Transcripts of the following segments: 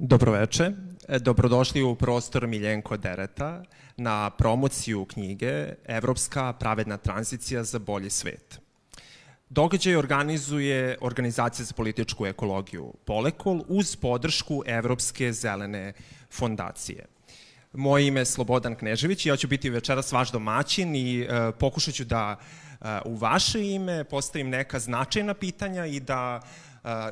Dobroveče, dobrodošli u prostor Miljenko Dereta na promociju knjige Evropska pravedna tranzicija za bolji svet. Događaj organizuje Organizacija za političku ekologiju Polekol uz podršku Evropske zelene fondacije. Moje ime je Slobodan Knežević i ja ću biti večeras vaš domaćin i pokušat ću da u vaše ime postavim neka značajna pitanja i da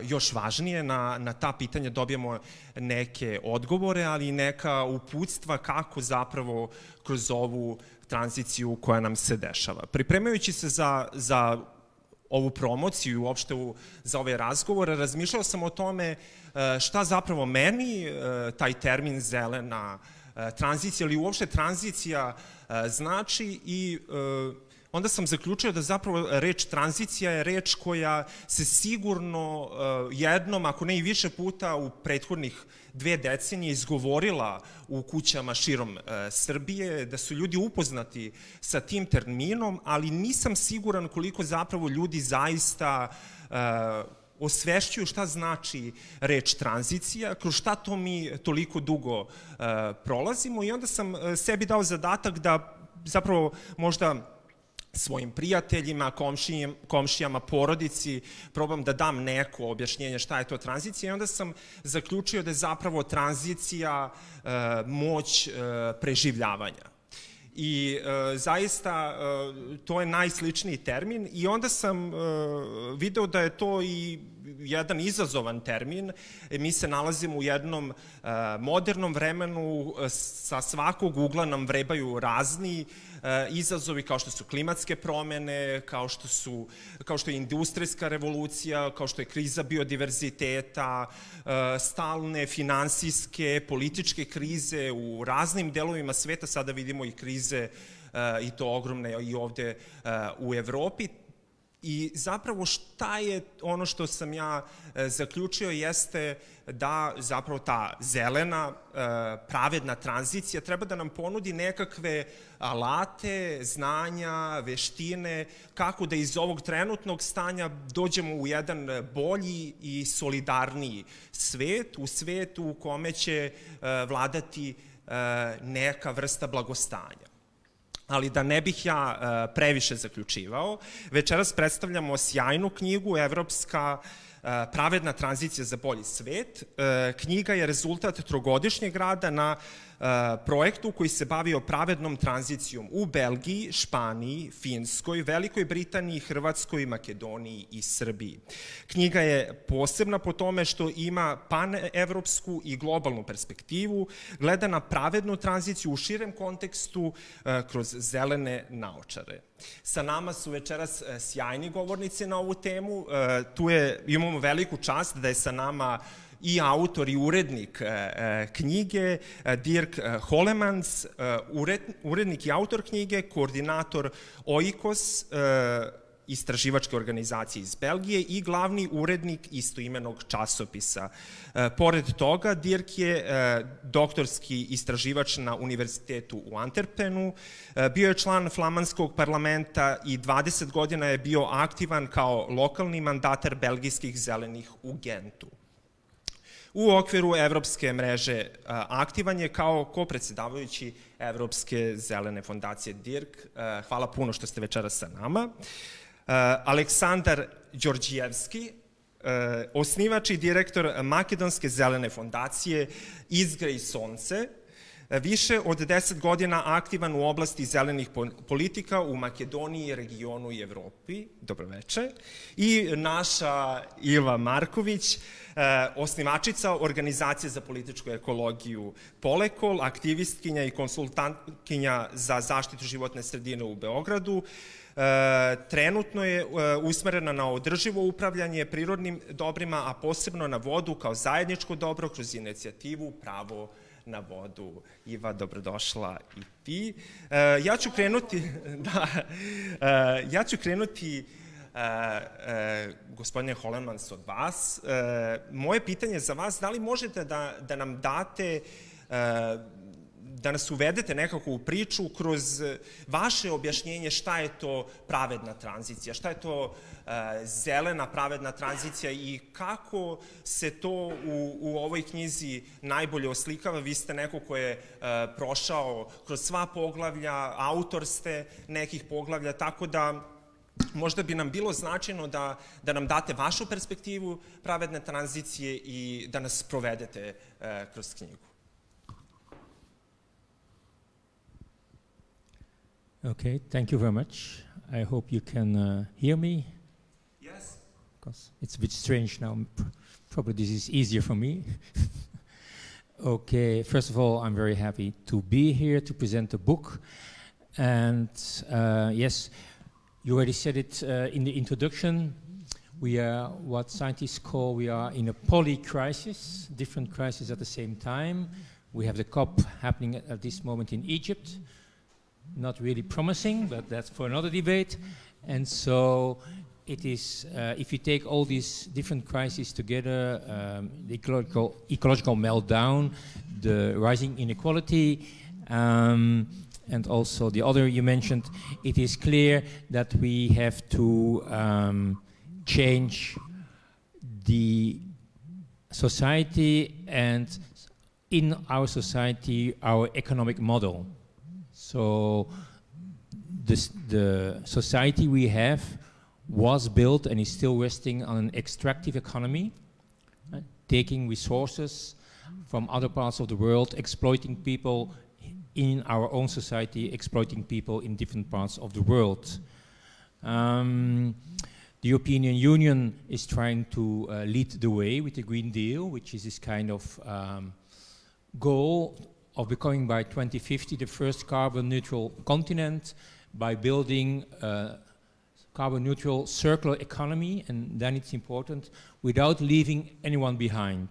još važnije, na ta pitanja dobijemo neke odgovore, ali i neka uputstva kako zapravo kroz ovu tranziciju koja nam se dešava. Pripremajući se za ovu promociju i uopšte za ove razgovore, razmišljao sam o tome šta zapravo meni taj termin zelena tranzicija ili uopšte tranzicija znači i onda sam zaključio da zapravo reč tranzicija je reč koja se sigurno jednom, ako ne i više puta u prethodnih 2 decenije izgovorila u kućama širom Srbije, da su ljudi upoznati sa tim terminom, ali nisam siguran koliko zapravo ljudi zaista osvešćuju šta znači reč tranzicija, kroz šta to mi toliko dugo prolazimo i onda sam sebi dao zadatak da zapravo možda svojim prijateljima, komšijama, porodici, probam da dam neko objašnjenje šta je to tranzicija i onda sam zaključio da je zapravo tranzicija moć preživljavanja. I zaista to je najsličniji termin i onda sam video da je to i jedan izazovan termin. Mi se nalazimo u jednom modernom vremenu, sa svakog ugla nam vrebaju razni izazovi kao što su klimatske promene, kao što je industrijska revolucija, kao što je kriza biodiverziteta, stalne finansijske, političke krize u raznim delovima sveta, sada vidimo i krize i to ogromne i ovde u Evropi. I zapravo šta je ono što sam ja zaključio jeste da zapravo ta zelena, pravedna tranzicija treba da nam ponudi nekakve alate, znanja, veštine, kako da iz ovog trenutnog stanja dođemo u jedan bolji i solidarniji svet, u svetu u kome će vladati neka vrsta blagostanja. Ali da ne bih ja previše zaključivao, večeras predstavljamo sjajnu knjigu Evropska pravedna tranzicija za bolji svet. Knjiga je rezultat 3-godišnjeg rada na projektu koji se bavio pravednom tranzicijom u Belgiji, Španiji, Finskoj, Velikoj Britaniji, Hrvatskoj, Makedoniji i Srbiji. Knjiga je posebna po tome što ima panevropsku i globalnu perspektivu, gleda na pravednu tranziciju u širem kontekstu kroz zelene naočare. Sa nama su večeras sjajni govornici na ovu temu. Tu imamo veliku čast da je sa nama i autor i urednik knjige, Dirk Holemans, urednik i autor knjige, koordinator OIKOS, istraživačke organizacije iz Belgije i glavni urednik istoimenog časopisa. Pored toga, Dirk je doktorski istraživač na Univerzitetu u Antwerpenu, bio je član flamanskog parlamenta i 20 godina je bio aktivan kao lokalni mandatar belgijskih zelenih u Gentu. U okviru Evropske mreže aktivan je kao kopredsedavajući Evropske zelene fondacije. Dirk, hvala puno što ste večeras sa nama. Aleksandar Đorđijevski, osnivač i direktor Makedonske zelene fondacije Izgrej Sonce, više od 10 godina aktivan u oblasti zelenih politika u Makedoniji, regionu i Evropi. Dobroveče. I naša Ilva Marković, osnivačica Organizacije za političku ekologiju Polekol, aktivistkinja i konsultantkinja za zaštitu životne sredine u Beogradu. Trenutno je usmerena na održivo upravljanje prirodnim dobrima, a posebno na vodu kao zajedničko dobro kroz inicijativu Pravo na vodu. Iva, dobrodošla i ti. Ja ću krenuti gospodine Holemans, od vas. Moje pitanje za vas, da li možete da nam date da nas uvedete nekako u priču kroz vaše objašnjenje šta je to pravedna tranzicija, šta je to zelena pravedna tranzicija i kako se to u ovoj knjizi najbolje oslikava. Vi ste neko ko je prošao kroz sva poglavlja, autor ste nekih poglavlja, tako da možda bi nam bilo značajno da nam date vašu perspektivu pravedne tranzicije i da nas provedete kroz knjigu. Okay, thank you very much. I hope you can hear me. Yes. Because it's a bit strange now. Probably this is easier for me. Okay, first of all, I'm very happy to be here to present the book. And yes, you already said it in the introduction. We are what scientists call, we are in a polycrisis, different crises at the same time. We have the COP happening at this moment in Egypt. Not really promising, but that's for another debate. And so it is, if you take all these different crises together, the ecological meltdown, the rising inequality, and also the other you mentioned, it is clear that we have to change the society and in our society, our economic model. So the society we have was built and is still resting on an extractive economy, taking resources from other parts of the world, exploiting people in our own society, exploiting people in different parts of the world. The European Union is trying to lead the way with the Green Deal, which is this kind of goal of becoming by 2050 the first carbon neutral continent by building a carbon neutral circular economy, and then it's important, without leaving anyone behind.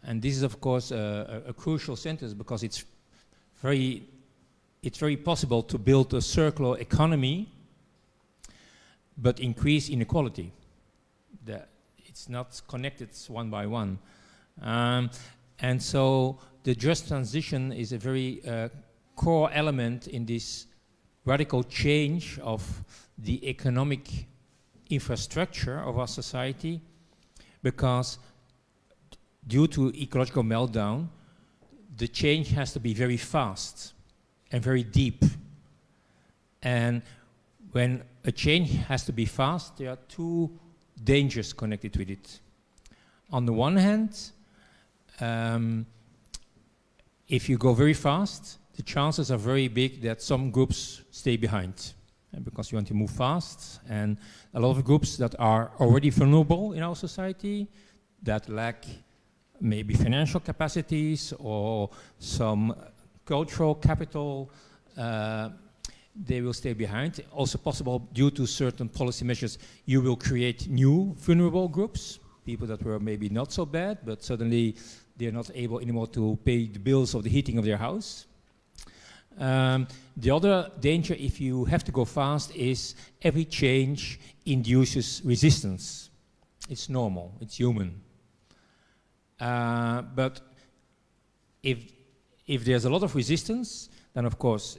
And this is of course a crucial sentence because it's very possible to build a circular economy but increase inequality. It's not connected one by one. And so the just transition is a very core element in this radical change of the economic infrastructure of our society, because due to ecological meltdown, the change has to be very fast and very deep. And when a change has to be fast, there are two dangers connected with it. On the one hand, if you go very fast, the chances are very big that some groups stay behind, because you want to move fast, and a lot of groups that are already vulnerable in our society, that lack maybe financial capacities or some cultural capital, they will stay behind. Also possible due to certain policy measures, you will create new vulnerable groups, people that were maybe not so bad, but suddenly they're not able anymore to pay the bills of the heating of their house. The other danger, if you have to go fast, is every change induces resistance. It's normal, it's human. But if there's a lot of resistance, then of course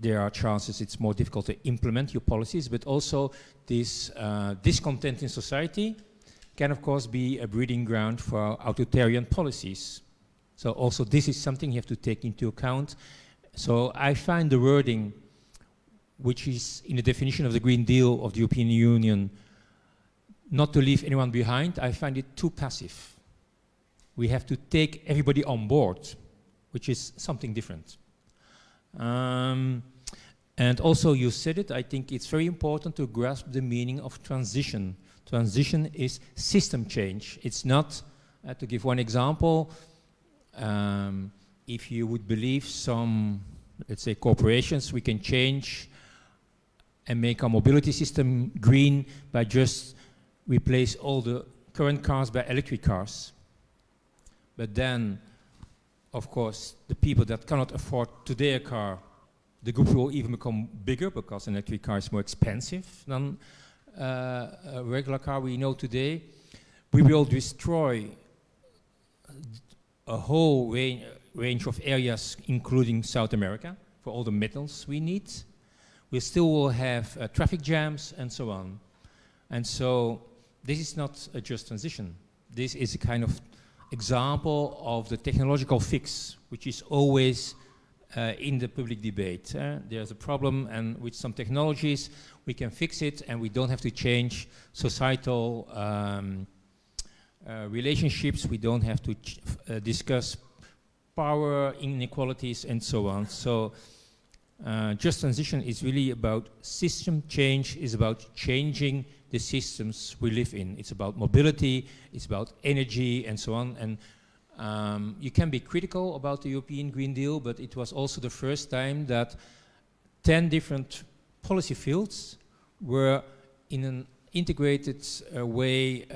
there are chances it's more difficult to implement your policies, but also this discontent in society can of course be a breeding ground for authoritarian policies. So also this is something you have to take into account. So I find the wording, which is in the definition of the Green Deal of the European Union, not to leave anyone behind, I find it too passive. We have to take everybody on board, which is something different. And also you said it, I think it's very important to grasp the meaning of transition. Transition is system change. It's not, to give one example, if you would believe some, let's say, corporations, we can change and make our mobility system green by just replace all the current cars by electric cars. But then, of course, the people that cannot afford today a car, the group will even become bigger because an electric car is more expensive than a regular car we know today. We will destroy a whole range of areas, including South America, for all the metals we need. We still will have traffic jams and so on. And so this is not a just transition. This is a kind of example of the technological fix, which is always in the public debate. There's a problem, and with some technologies we can fix it, and we don't have to change societal relationships. We don't have to discuss power inequalities and so on. So just transition is really about system change, is about changing the systems we live in. It's about mobility, it's about energy and so on. And you can be critical about the European Green Deal, but it was also the first time that 10 different policy fields were in an integrated way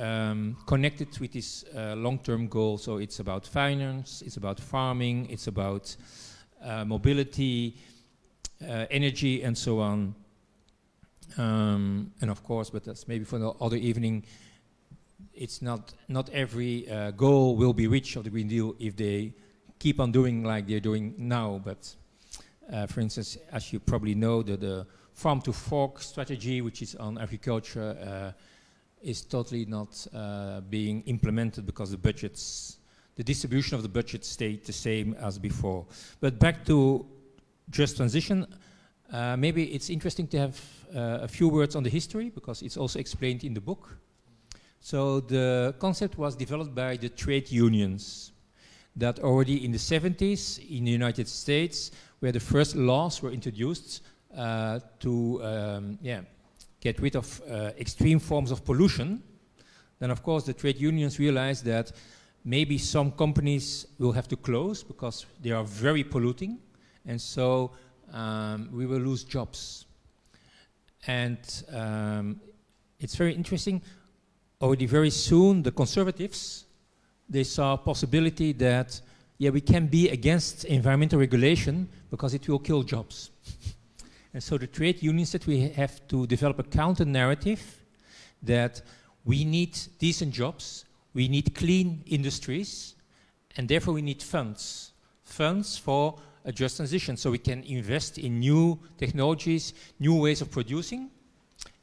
connected with this long-term goal. So it's about finance, it's about farming, it's about mobility, energy and so on. And of course, but that's maybe for the other evening, it's not every goal will be reached of the Green Deal if they keep on doing like they're doing now. But for instance, as you probably know, the farm to fork strategy, which is on agriculture, is totally not being implemented because the distribution of the budget stayed the same as before. But back to just transition, maybe it's interesting to have a few words on the history, because it's also explained in the book. So the concept was developed by the trade unions that already in the 70s in the United States, where the first laws were introduced to get rid of extreme forms of pollution. Then of course the trade unions realized that maybe some companies will have to close because they are very polluting, and so we will lose jobs. And it's very interesting. Already very soon, the conservatives, they saw a possibility that, yeah, we can be against environmental regulation because it will kill jobs. And so the trade unions said we have to develop a counter-narrative that we need decent jobs, we need clean industries, and therefore we need funds. Funds for a just transition, so we can invest in new technologies, new ways of producing,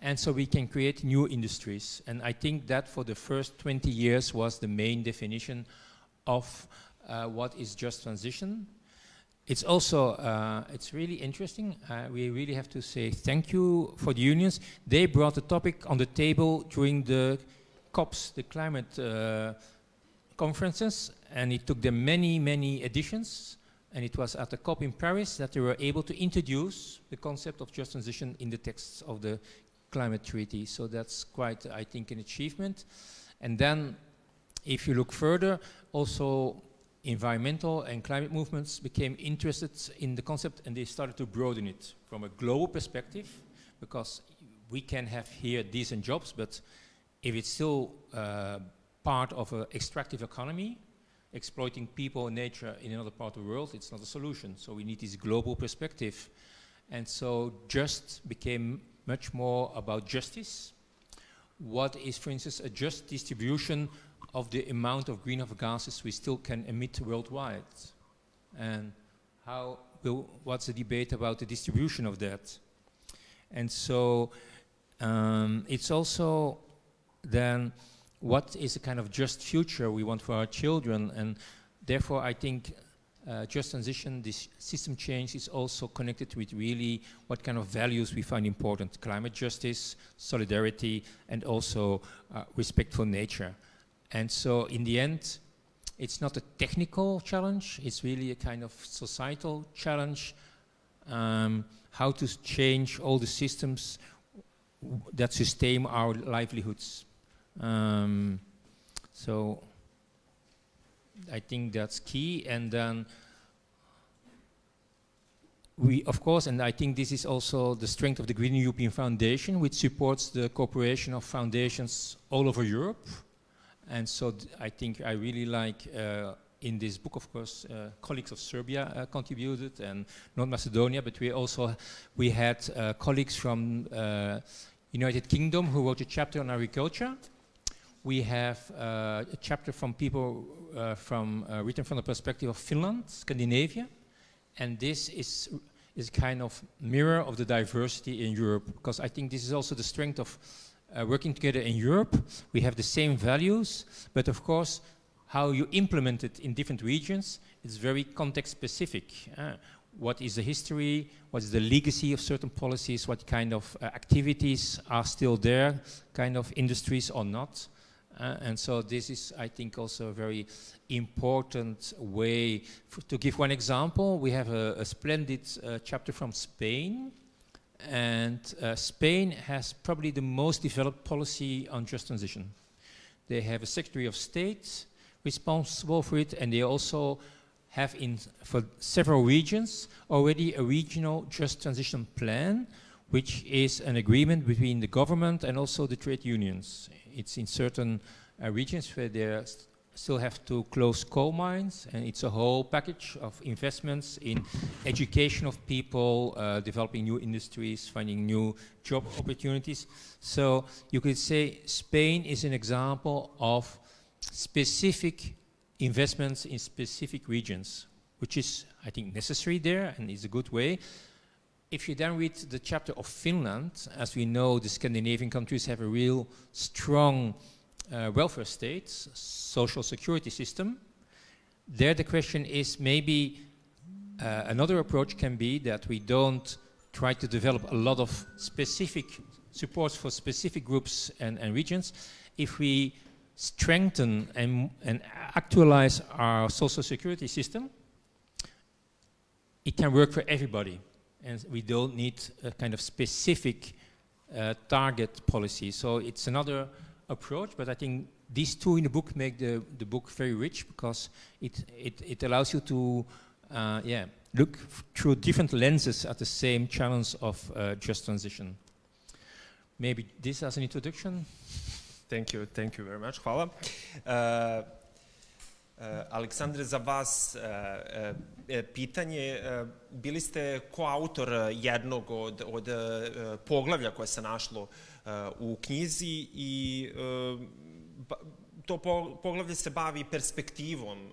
and so we can create new industries. And I think that for the first 20 years was the main definition of what is just transition. It's also, it's really interesting. We really have to say thank you for the unions. They brought the topic on the table during the COPs, the climate conferences, and it took them many, many editions. And it was at the COP in Paris that they were able to introduce the concept of just transition in the texts of the climate treaty. So that's quite, I think, an achievement. And then, if you look further, also environmental and climate movements became interested in the concept, and they started to broaden it from a global perspective, because we can have here decent jobs, but if it's still part of an extractive economy, exploiting people and nature in another part of the world, it's not a solution. So we need this global perspective. And so just became much more about justice. What is, for instance, a just distribution of the amount of greenhouse gases we still can emit worldwide? And what's the debate about the distribution of that? And so it's also then what is the kind of just future we want for our children. And therefore I think just transition, this system change, is also connected with really what kind of values we find important: climate justice, solidarity, and also respect for nature. And so in the end, it's not a technical challenge, it's really a kind of societal challenge, how to change all the systems that sustain our livelihoods. So I think that's key. And then we, of course, and I think this is also the strength of the Green European Foundation, which supports the cooperation of foundations all over Europe. And so I think I really like, in this book, of course, colleagues of Serbia contributed, and North Macedonia, but we had colleagues from United Kingdom who wrote a chapter on agriculture, we have a chapter from people written from the perspective of Finland, Scandinavia, and this is kind of mirror of the diversity in Europe, because I think this is also the strength of working together in Europe. We have the same values, but of course, how you implement it in different regions, it's very context specific. What is the history? What is the legacy of certain policies? What kind of activities are still there, kind of industries or not? And so this is, I think, also a very important way. To give one example, we have a splendid chapter from Spain. And Spain has probably the most developed policy on just transition. They have a Secretary of State responsible for it, and they also have for several regions already a regional just transition plan, which is an agreement between the government and also the trade unions. It's in certain regions where they still have to close coal mines, and it's a whole package of investments in education of people, developing new industries, finding new job opportunities. So you could say Spain is an example of specific investments in specific regions, which is, I think, necessary there and is a good way. If you then read the chapter of Finland, as we know, the Scandinavian countries have a real strong welfare state, social security system. There the question is maybe another approach can be that we don't try to develop a lot of specific supports for specific groups and regions. If we strengthen and actualize our social security system, it can work for everybody. And we don't need a kind of specific target policy. So it's another approach, but I think these two in the book make the book very rich, because it allows you to look through different lenses at the same challenge of just transition. Maybe this as an introduction. Thank you very much. Hvala. Aleksandre, za vas pitanje, bili ste koautor jednog od poglavlja koje se našlo u knjizi i to poglavlje se bavi perspektivom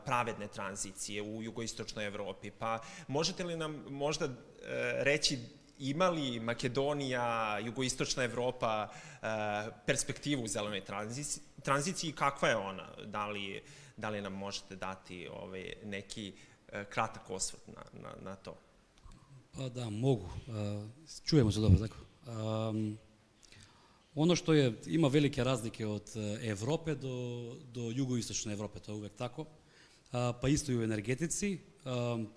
pravedne tranzicije u jugoistočnoj Evropi. Pa možete li nam možda reći ima li Makedonija, jugoistočna Evropa perspektivu u zelenoj tranziciji i kakva je ona? Da li nam možete dati neki kratak osvrt na to? Pa da, mogu. Čujemo se dobro, tako? Ono što ima velike razlike od Evrope do jugoistočne Evrope, to je uvek tako, pa isto i u energetici.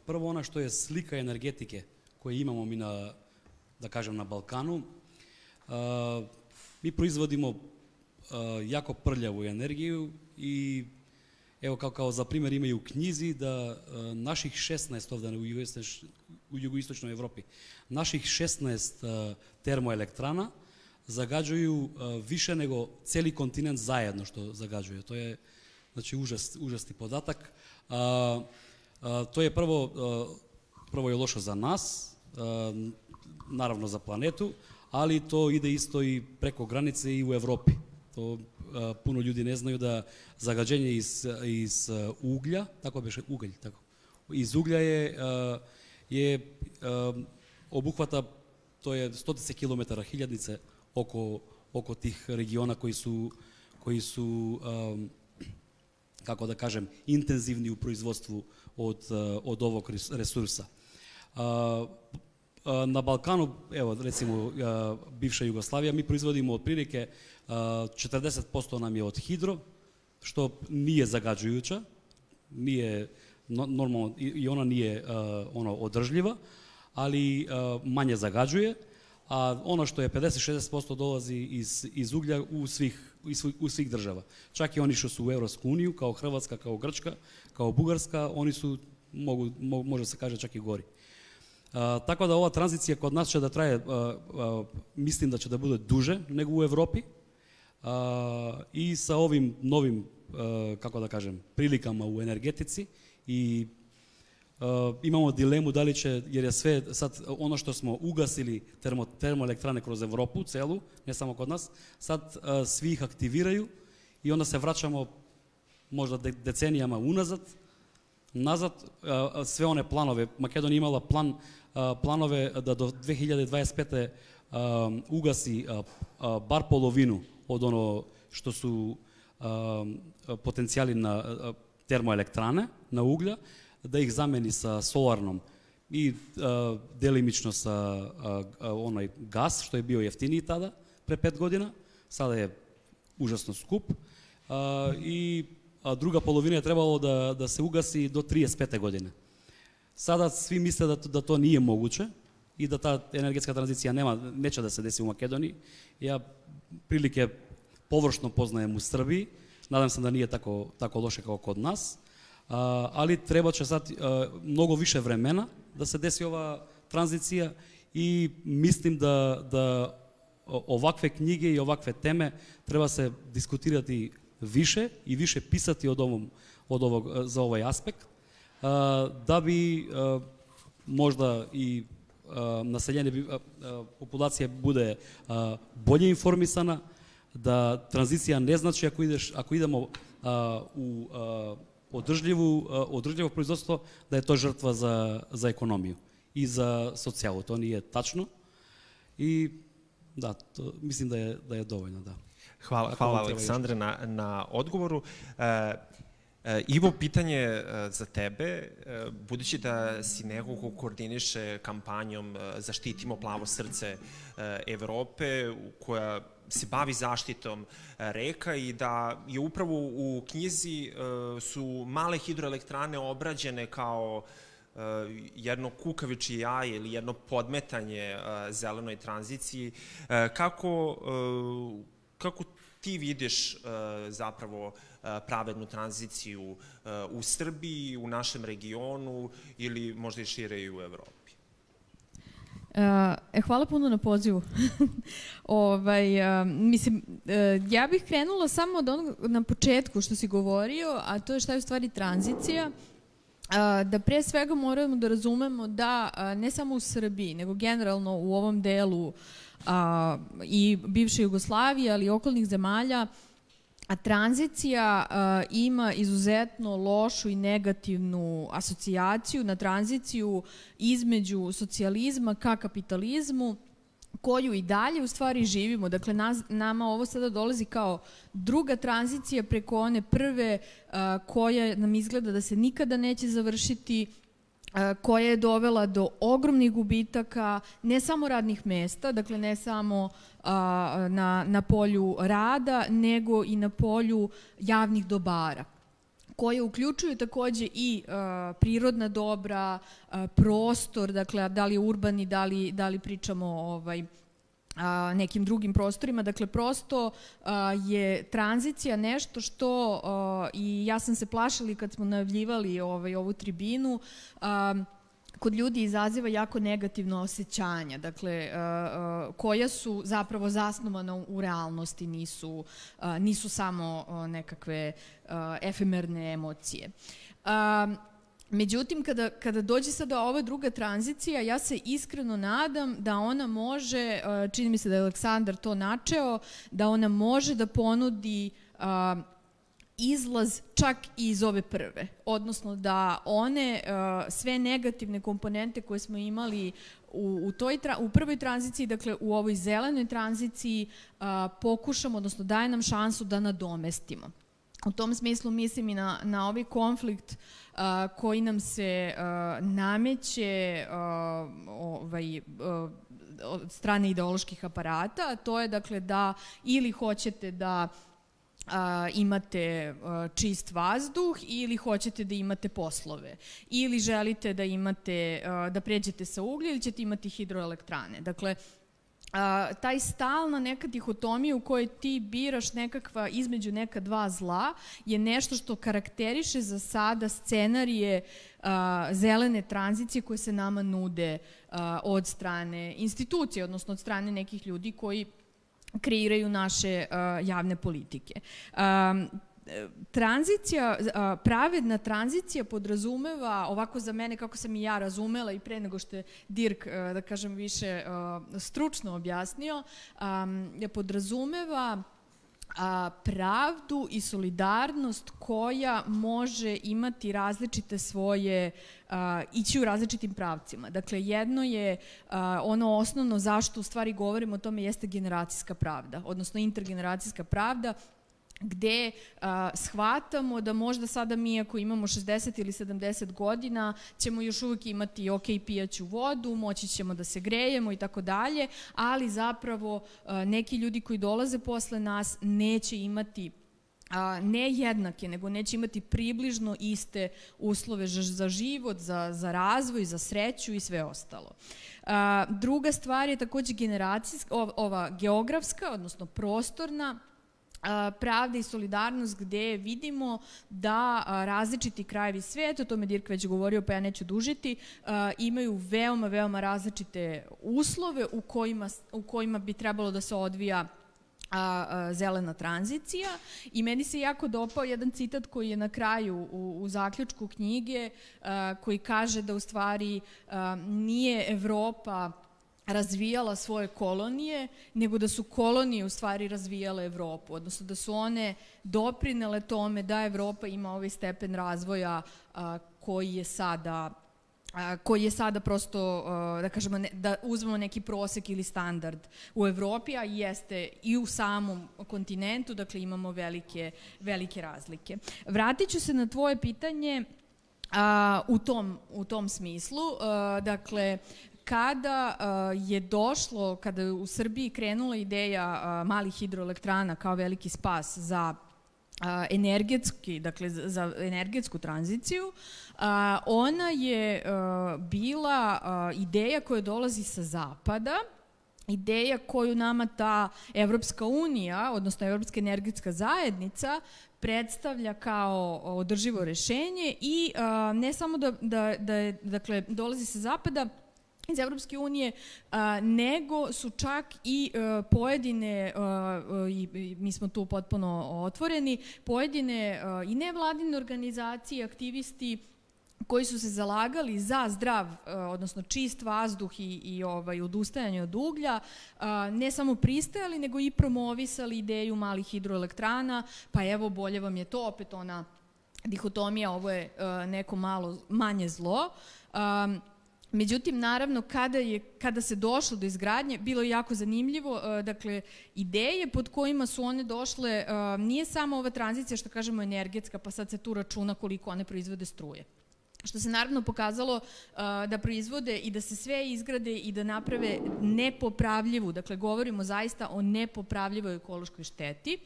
Prvo ono što je slika energetike koje imamo mi da kažem na Balkanu, mi proizvodimo jako prljavu energiju i evo kao za primjer ima i u knjizi da naših 16 ovdje u jugoistočnoj Evropi, naših 16 termoelektrana zagađuju više nego celi kontinent zajedno što zagađuje. To je znači užasni podatak. To je prvo je loše za nas, naravno za planetu, ali to ide isto i preko granice i u Evropi. To puno ljudi ne znaju da zagađenje iz uglja, tako beše ugalj, tako, iz uglja je obuhvata, to je stotine kilometara, hiljadnice oko tih regiona koji su kako da kažem, intenzivni u proizvodstvu od ovog resursa. Na Balkanu, evo recimo bivša Jugoslavija, mi proizvodimo otprilike 40% nam je od hidro, što nije zagađujuća, nije normalno i ona nije održljiva, ali manje zagađuje, a ono što je 50-60% dolazi iz uglja u svih država. Čak i oni što su u Evropsku uniju, kao Hrvatska, kao Grčka, kao Bugarska, oni su, može se kaže, čak i gori. Tako da ova tranzicija kod nas će da traje, mislim da će da bude duže nego u Evropi i sa ovim novim, kako da kažem, prilikama u energetici i Imamo dilemu da li će, jer je sve sad ono što smo ugasili termoelektrane kroz Evropu celu, ne samo kod nas, sad svi ih aktiviraju i onda se vraćamo možda decenijama nazad, sve one planove. Makedonija imala planove da do 2025. Ugasi bar polovinu od ono što su potencijali na termoelektrane, na uglja, da ih zameni sa solarnom i delimično sa onaj gas, što je bio jeftiniji tada, pre 5 godina, sada je užasno skup. I druga polovina je trebalo da se ugasi do 35. godine. Sada svi misle da to nije moguće i da ta energetska tranzicija neće da se desi u Makedoniji. Ja prilike površno poznajem u Srbiji, nadam se da nije tako loše kao kod nas, ali treba će sad mnogo više vremena da se desi ova tranzicija i mislim da ovakve knjige i ovakve teme treba se diskutirati više i više pisati za ovaj aspekt, da bi možda i naseljenje populacija bude bolje informisana, da tranzicija ne znači ako idemo u održivo proizvodstvo, da je to žrtva za ekonomiju i za socijalu. To nije tačno i da, mislim da je dovoljno, da. Hvala Aleksandre na odgovoru. Ivo, pitanje za tebe, budući da si neko ko koordiniše kampanjom Zaštitimo plavo srce Evrope, koja se bavi zaštitom reka i da je upravo u knjizi su male hidroelektrane obrađene kao jedno kukavičje jaje ili jedno podmetanje zelenoj tranziciji. Kako ti vidiš zapravo pravednu tranziciju u Srbiji, u našem regionu ili možda i šire i u Evropi? Hvala puno na pozivu. Mislim, ja bih krenula samo od onog na početku što si govorio, a to je šta je u stvari tranzicija. Da pre svega moramo da razumemo da ne samo u Srbiji, nego generalno u ovom delu i bivše Jugoslavije, ali i okolnih zemalja, a tranzicija ima izuzetno lošu i negativnu asocijaciju na tranziciju između socijalizma ka kapitalizmu, koju i dalje u stvari živimo. Dakle, nama ovo sada dolazi kao druga tranzicija preko one prve koja nam izgleda da se nikada neće završiti, koja je dovela do ogromnih gubitaka, ne samo radnih mesta, dakle ne samo na polju rada, nego i na polju javnih dobara, koje uključuju takođe i prirodna dobra, prostor, dakle da li je urbani, da li pričamo o nekim drugim prostorima. Dakle, prosto je tranzicija nešto što, i ja sam se plašila kad smo najavljivali ovu tribinu, kod ljudi izaziva jako negativno osjećanja, dakle, koja su zapravo zasnovana u realnosti, nisu samo nekakve efemerne emocije. Međutim, kada dođe sada ova druga tranzicija, ja se iskreno nadam da ona može, čini mi se da je Aleksandar to načeo, da ona može da ponudi izlaz čak i iz ove prve. Odnosno da one sve negativne komponente koje smo imali u prvoj tranziciji, dakle u ovoj zelenoj tranziciji, pokušamo, odnosno daje nam šansu da nadomestimo. U tom smislu mislim i na ovaj konflikt koji nam se nameće od strane ideoloških aparata, a to je dakle da ili hoćete da imate čist vazduh ili hoćete da imate poslove. Ili želite da pređete sa uglja ili ćete imati hidroelektrane. Dakle, taj stalna neka dihotomija u kojoj ti biraš između neka dva zla je nešto što karakteriše za sada scenarije zelene tranzicije koje se nama nude od strane institucije, odnosno od strane nekih ljudi koji kreiraju naše javne politike. tranzicija, pravedna tranzicija podrazumeva, ovako za mene kako sam i ja razumela i pre nego što je Dirk, da kažem, više stručno objasnio, podrazumeva pravdu i solidarnost koja može imati različite svoje, ići u različitim pravcima. Dakle, jedno je ono osnovno zašto u stvari govorimo o tome jeste generacijska pravda, odnosno intergeneracijska pravda, gde shvatamo da možda sada mi ako imamo 60 ili 70 godina ćemo još uvijek imati ok pijaću vodu, moći ćemo da se grejemo i tako dalje, ali zapravo neki ljudi koji dolaze posle nas neće imati ne jednake, nego neće imati približno iste uslove za život, za razvoj, za sreću i sve ostalo. Druga stvar je takođe generacijska, ova geografska, odnosno prostorna, pravda i solidarnost gde vidimo da različiti krajevi sveta, o tome Dirk već govorio pa ja neću dužiti, imaju veoma, veoma različite uslove u kojima bi trebalo da se odvija zelena tranzicija i meni se jako dopao jedan citat koji je na kraju u zaključku knjige koji kaže da u stvari nije Evropa razvijala svoje kolonije, nego da su kolonije u stvari razvijale Evropu, odnosno da su one doprinele tome da Evropa ima ovaj stepen razvoja koji je sada prosto, da kažemo, da uzmemo neki prosek ili standard u Evropi, a jeste i u samom kontinentu, dakle imamo velike razlike. Vratit ću se na tvoje pitanje u tom smislu, dakle, kada je u Srbiji krenula ideja malih hidroelektrana kao veliki spas za za energetsku tranziciju, ona je bila ideja koja dolazi sa zapada, ideja koju nama ta Evropska unija, odnosno Evropska energetska zajednica, predstavlja kao održivo rešenje i ne samo da dolazi sa zapada, iz Evropske unije, nego su čak i pojedine, mi smo tu potpuno otvoreni, pojedine i nevladine organizacije, aktivisti koji su se zalagali za zdrav, odnosno čist vazduh i odustajanje od uglja, ne samo pristajali, nego i promovisali ideju malih hidroelektrana, pa evo bolje vam je to, opet ona dihotomija, ovo je neko malo manje zlo. Međutim, naravno, kada se došlo do izgradnje, bilo je jako zanimljivo, dakle, ideje pod kojima su one došle, nije samo ova tranzicija, što kažemo, energetska, pa sad se tu računa koliko one proizvode struje. Što se naravno pokazalo da proizvode i da se sve izgrade i da naprave nepopravljivu, dakle, govorimo zaista o nepopravljivoj ekološkoj šteti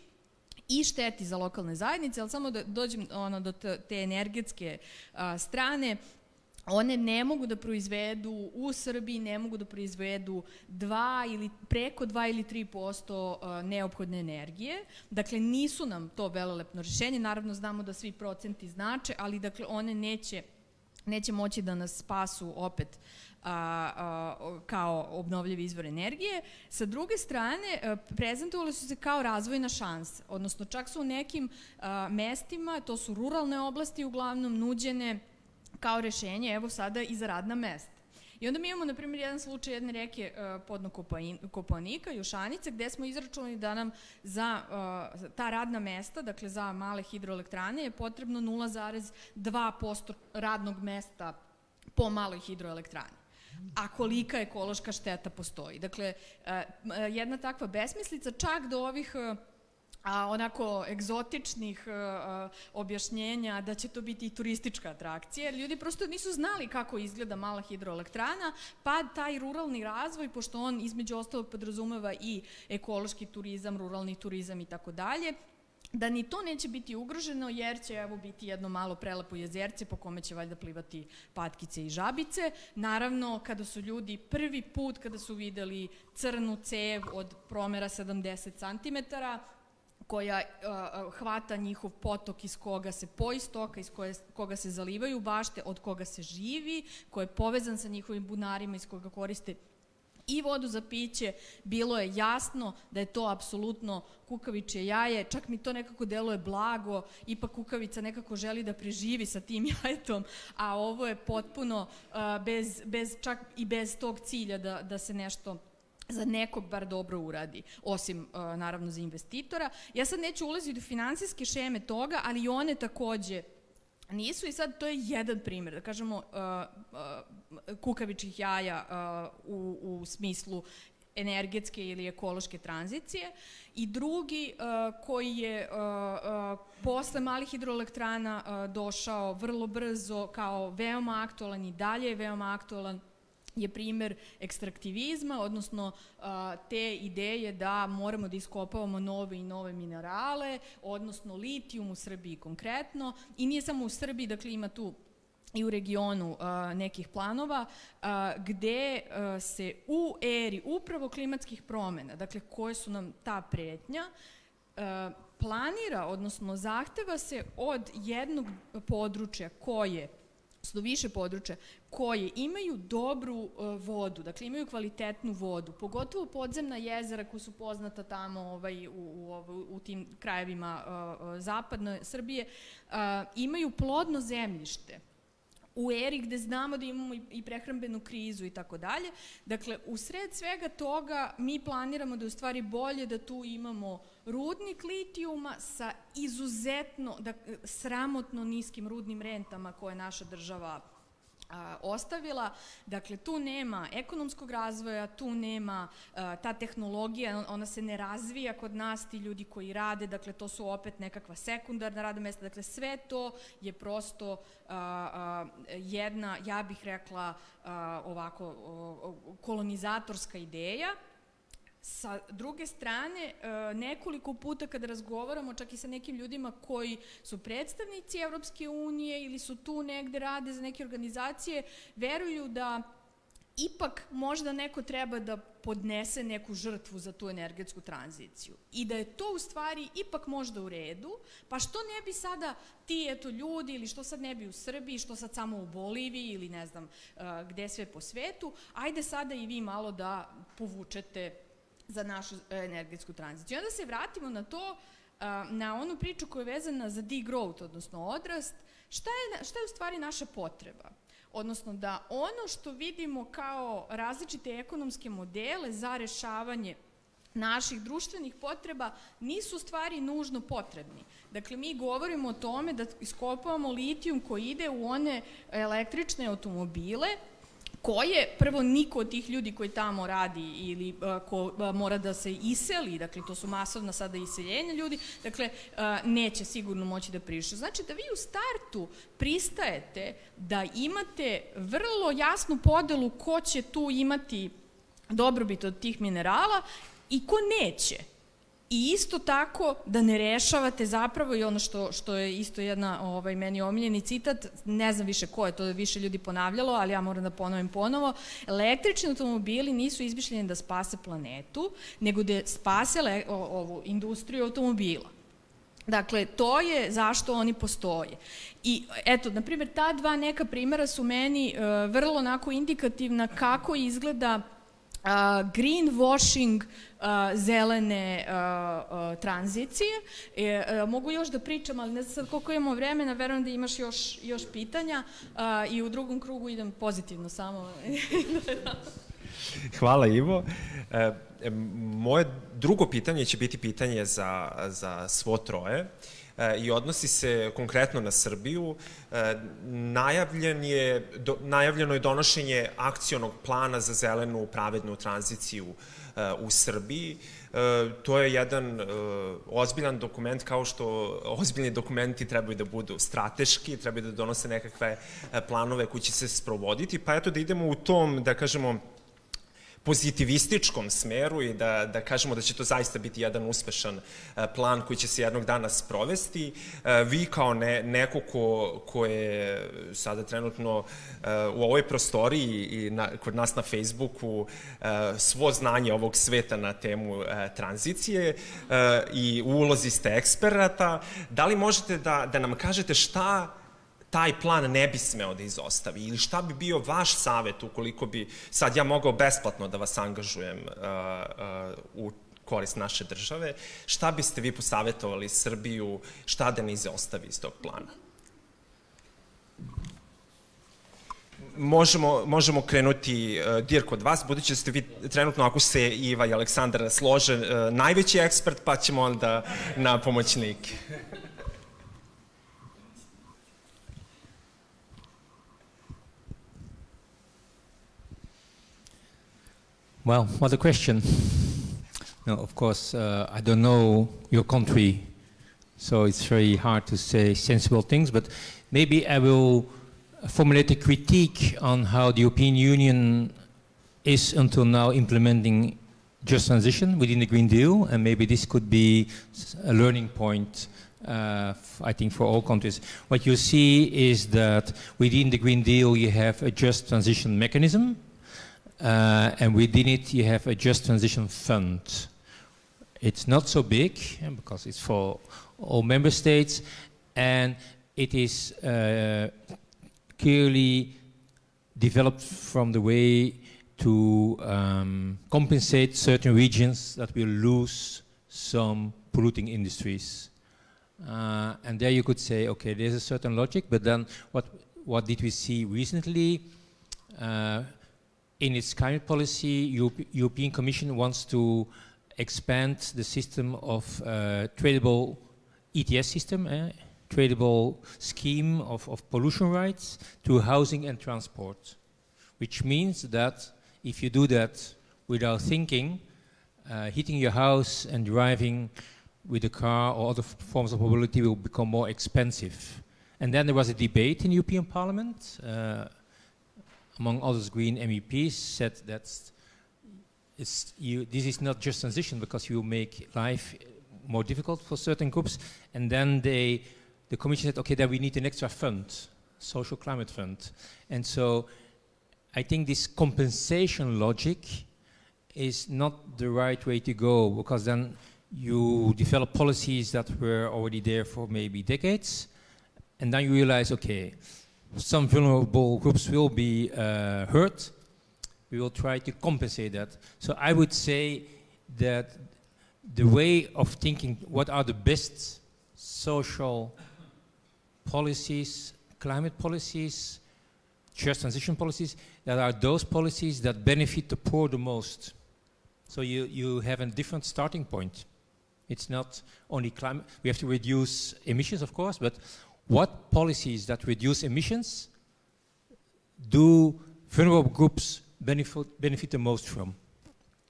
i šteti za lokalne zajednice, ali samo da dođem do te energetske strane, one ne mogu da proizvedu u Srbiji, ne mogu da proizvedu preko 2 ili 3% neophodne energije. Dakle, nisu nam to velelepno rešenje. Naravno, znamo da svi procenti znače, ali dakle, one neće moći da nas spasu opet kao obnovljivi izvor energije. Sa druge strane, prezentovali su se kao razvojna šansa, odnosno čak su u nekim mestima, to su ruralne oblasti uglavnom, nuđene kao rešenje, evo sada, i za radna mesta. I onda mi imamo, na primjer, jedan slučaj jedne reke podno Kopaonika, Jušanice, gde smo izračunali da nam za ta radna mesta, dakle za male hidroelektrane, je potrebno 0,2% radnog mesta po maloj hidroelektrani. A kolika ekološka šteta postoji. Dakle, jedna takva besmislica, čak do ovih onako egzotičnih objašnjenja da će to biti i turistička atrakcija, jer ljudi prosto nisu znali kako izgleda mala hidroelektrana, pa taj ruralni razvoj, pošto on između ostalog podrazumeva i ekološki turizam, ruralni turizam i tako dalje, da ni to neće biti ugroženo, jer će evo biti jedno malo prelepo jezerce po kome će valjda plivati patkice i žabice. Naravno, kada su ljudi prvi put, kada su videli crnu cev od promera 70 cm, koja hvata njihov potok iz koga se poji stoka, iz koga se zalivaju bašte, od koga se živi, koji je povezan sa njihovim bunarima, iz koga koriste i vodu za piće, bilo je jasno da je to apsolutno kukavičje jaje, čak mi to nekako deluje blago, ipak kukavica nekako želi da preživi sa tim jajetom, a ovo je potpuno čak i bez tog cilja da se nešto za nekog bar dobro uradi, osim naravno za investitora. Ja sad neću ulaziti u finansijske šeme toga, ali i one takođe nisu, i sad to je jedan primjer, da kažemo, kukavičih jaja u smislu energetske ili ekološke tranzicije, i drugi koji je posle malih hidroelektrana došao vrlo brzo kao veoma aktualan i dalje je veoma aktualan, je primer ekstraktivizma, odnosno te ideje da moramo da iskopavamo nove i nove minerale, odnosno litijum u Srbiji konkretno, i nije samo u Srbiji, dakle ima tu i u regionu nekih planova, gde se u eri upravo klimatskih promena, dakle koje su nam ta pretnja, planira, odnosno zahteva se od jednog područja koje, do više područja, koje imaju dobru vodu, dakle imaju kvalitetnu vodu, pogotovo podzemna jezera koja su poznata tamo u tim krajevima zapadne Srbije, imaju plodno zemljište u eri gde znamo da imamo i prehrambenu krizu i tako dalje. Dakle, u sred svega toga mi planiramo da je u stvari bolje da tu imamo rudnik litijuma sa izuzetno, sramotno niskim rudnim rentama koje je naša država ostavila. Dakle, tu nema ekonomskog razvoja, tu nema ta tehnologija, ona se ne razvija kod nas, ti ljudi koji rade, dakle, to su opet nekakva sekundarna radna mesta, dakle, sve to je prosto jedna, ja bih rekla, ovako, kolonizatorska ideja. Sa druge strane, nekoliko puta kada razgovaramo čak i sa nekim ljudima koji su predstavnici Evropske unije ili su tu negde rade za neke organizacije, veruju da ipak možda neko treba da podnese neku žrtvu za tu energetsku tranziciju i da je to u stvari ipak možda u redu, pa što ne bi sada ti ljudi ili što sad ne bi u Srbiji, što sad samo u Boliviji ili ne znam gde sve po svetu, ajde sada i vi malo da povučete za našu energetsku tranziciju. Onda se vratimo na to, na onu priču koja je vezana za degrowth, odnosno odrast, šta je u stvari naša potreba? Odnosno da ono što vidimo kao različite ekonomske modele za rešavanje naših društvenih potreba nisu u stvari nužno potrebni. Dakle, mi govorimo o tome da iskopavamo litijum koji ide u one električne automobile, koje, prvo, niko od tih ljudi koji tamo radi ili ko mora da se iseli, dakle, to su masovna sada iseljenja ljudi, dakle, neće sigurno moći da prišu. Znači da vi u startu pristajete da imate vrlo jasnu podelu ko će tu imati dobrobit od tih minerala i ko neće. I isto tako da ne rešavate zapravo i ono što je isto jedna meni omiljeni citat, ne znam više ko je, to više ljudi ponavljalo, ali ja moram da ponovim ponovo, električni automobili nisu izmišljeni da spase planetu, nego da spase ovu industriju automobila. Dakle, to je zašto oni postoje. I eto, na primjer, ta dva neka primjera su meni vrlo onako indikativna kako izgleda greenwashing zelene tranzicije. Mogu još da pričam, ali ne znam sad koliko imamo vremena, verujem da imaš još pitanja i u drugom krugu idem pozitivno samo. Hvala, Ivo. Moje drugo pitanje će biti pitanje za svo troje i odnosi se konkretno na Srbiju. Najavljeno je donošenje akcionog plana za zelenu pravednu tranziciju u Srbiji. To je jedan ozbiljan dokument, kao što ozbiljni dokumenti trebaju da budu strateški, trebaju da donose nekakve planove koji će se sprovoditi, pa eto da idemo u tom, da kažemo, pozitivističkom smeru i da kažemo da će to zaista biti jedan uspešan plan koji će se jednog dana sprovesti. Vi kao neko ko je sada trenutno u ovoj prostoriji i kod nas na Facebooku svo znanje ovog sveta na temu tranzicije i u ulozi ste eksperata, da li možete da nam kažete šta taj plan ne bi smeo da izostavi? Ili šta bi bio vaš savjet ukoliko bi sad ja mogao besplatno da vas angažujem u korist naše države, šta biste vi posavjetovali Srbiju, šta da ne izostavi iz tog plana? Možemo krenuti, Dirk, od vas, budući da ste vi trenutno, ako se Iva i Aleksandar slože, najveći ekspert, pa ćemo onda na pomoćnike. Well, what a question. No, of course, I don't know your country, so it's very hard to say sensible things, but maybe I will formulate a critique on how the European Union is until now implementing just transition within the Green Deal, and maybe this could be a learning point, I think, for all countries. What you see is that within the Green Deal you have a just transition mechanism, and within it you have a just transition fund. It's not so big because it's for all member states, and it is clearly developed from the way to compensate certain regions that will lose some polluting industries. And there you could say, okay, there's a certain logic, but then what did we see recently? In its climate policy, European Commission wants to expand the system of tradable ETS system, tradable scheme of pollution rights to housing and transport, which means that if you do that without thinking, heating your house and driving with a car or other forms of mobility will become more expensive. And then there was a debate in European Parliament. Among others, Green MEPs said that this is not just transition because you make life more difficult for certain groups. And then the Commission said, okay, then we need an extra fund, social climate fund. And so I think this compensation logic is not the right way to go, because then you develop policies that were already there for maybe decades, and then you realize, okay, some vulnerable groups will be hurt. We will try to compensate that. So I would say that the way of thinking what are the best social policies, climate policies, just transition policies, that are those policies that benefit the poor the most. So you have a different starting point. It's not only climate. We have to reduce emissions, of course, but what policies that reduce emissions do vulnerable groups benefit the most from?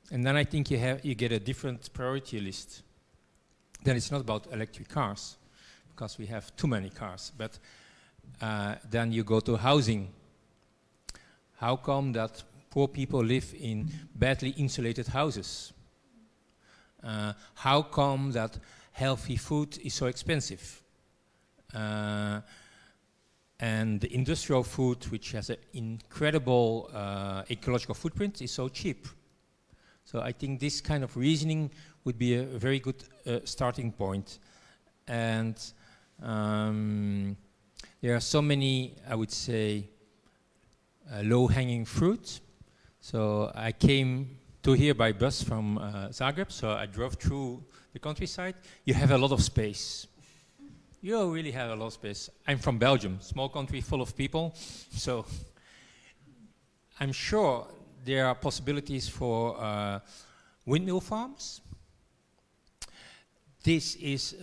And then I think you get a different priority list. Then it's not about electric cars, because we have too many cars, but then you go to housing. How come that poor people live in badly insulated houses? How come that healthy food is so expensive? And the industrial food, which has an incredible ecological footprint, is so cheap. So I think this kind of reasoning would be a very good starting point. And there are so many, I would say, low-hanging fruit. So I came to here by bus from Zagreb, so I drove through the countryside. You have a lot of space. You really have a lot of space. I'm from Belgium, small country full of people, so I'm sure there are possibilities for windmill farms. This is,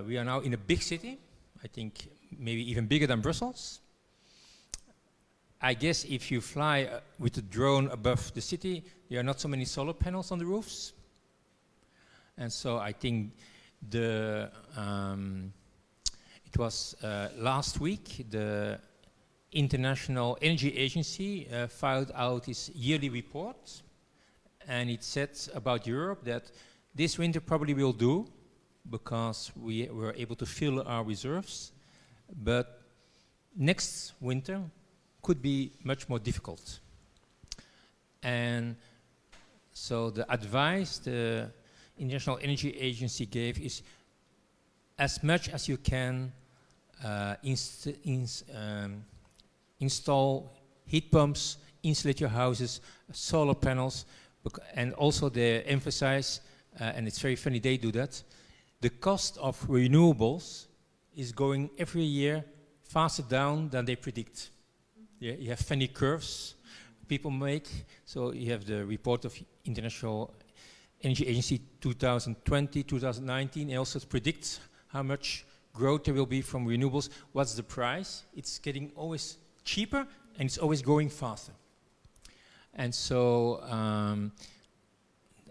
we are now in a big city, I think maybe even bigger than Brussels. I guess if you fly with a drone above the city, there are not so many solar panels on the roofs. And so I think it was last week, the International Energy Agency filed out its yearly report, and it said about Europe that this winter probably will do because we were able to fill our reserves, but next winter could be much more difficult. And so the advice the International Energy Agency gave is, as much as you can, install heat pumps, insulate your houses, solar panels, and also they emphasize, and it's very funny they do that, the cost of renewables is going every year faster down than they predict. Yeah, you have funny curves people make. So you have the report of International Energy Agency 2020, 2019. It also predicts how much growth there will be from renewables. What's the price? It's getting always cheaper and it's always growing faster. And so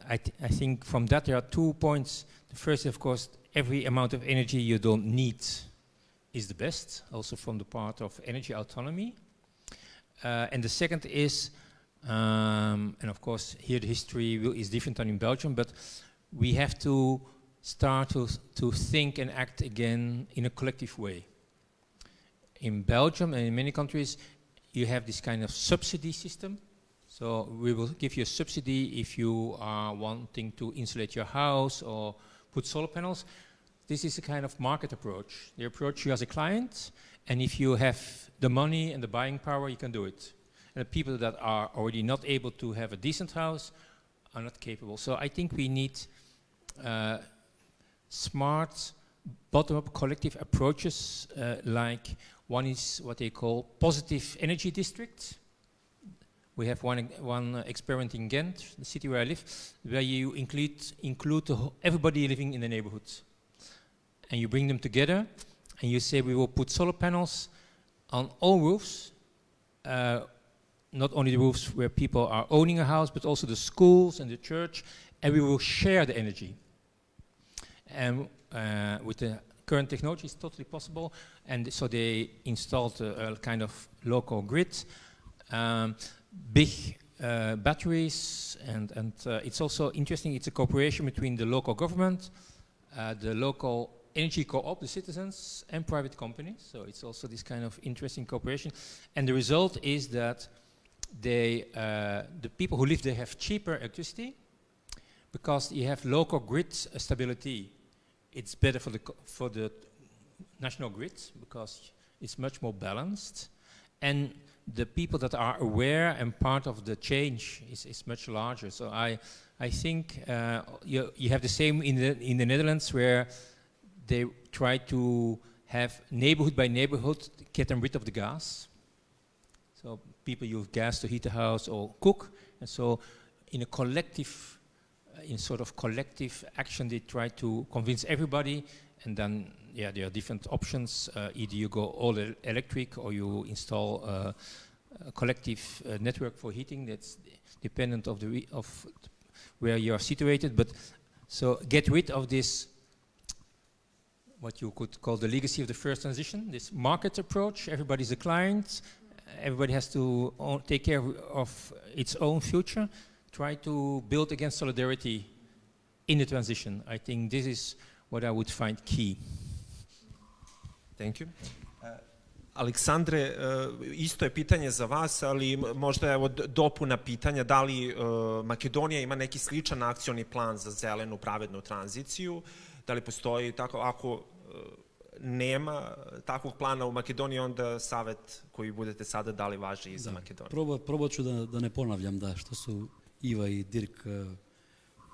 I think from that there are 2 points. The first, of course, every amount of energy you don't need is the best, also from the part of energy autonomy. And the second is, and of course here the history is different than in Belgium, but we have to start to think and act again in a collective way. In Belgium and in many countries you have this kind of subsidy system. So we will give you a subsidy if you are wanting to insulate your house or put solar panels. This is a kind of market approach. They approach you as a client, and if you have the money and the buying power, you can do it. And the people that are already not able to have a decent house are not capable. So I think we need smart, bottom-up collective approaches, like one is what they call positive energy districts. We have one experiment in Ghent, the city where I live, where you include everybody living in the neighborhood. And you bring them together, and you say we will put solar panels on all roofs, not only the roofs where people are owning a house, but also the schools and the church, and we will share the energy. And with the current technology, it's totally possible. And so they installed a kind of local grid. Big batteries, and it's also interesting, it's a cooperation between the local government, the local energy co-op, the citizens, and private companies. So it's also this kind of interesting cooperation. And the result is that the people who live there have cheaper electricity because you have local grid stability. It's better for the national grid because it's much more balanced. And the people that are aware and part of the change is much larger. So I think you have the same in the Netherlands, where they try to have neighborhood by neighborhood get them rid of the gas. So people use gas to heat the house or cook, and so in a collective, in sort of collective action, they try to convince everybody. And then, yeah, there are different options. Either you go all electric, or you install a collective network for heating. That's dependent of where you are situated. But so get rid of this, what you could call the legacy of the first transition. This market approach. Everybody's a client. Everybody has to take care of its own future. Try to build again solidarity in the transition. I think this is what I would find key. Thank you. Aleksandre, isto je pitanje za vas, ali možda je dopuna pitanja. Da li Makedonija ima neki sličan akcioni plan za zelenu pravednu tranziciju? Da li postoji tako? Ako nema takvog plana u Makedoniji, onda savjet koji budete sada dali važi i za Makedoniju. Probat ću da ne ponavljam što su Iva i Dirk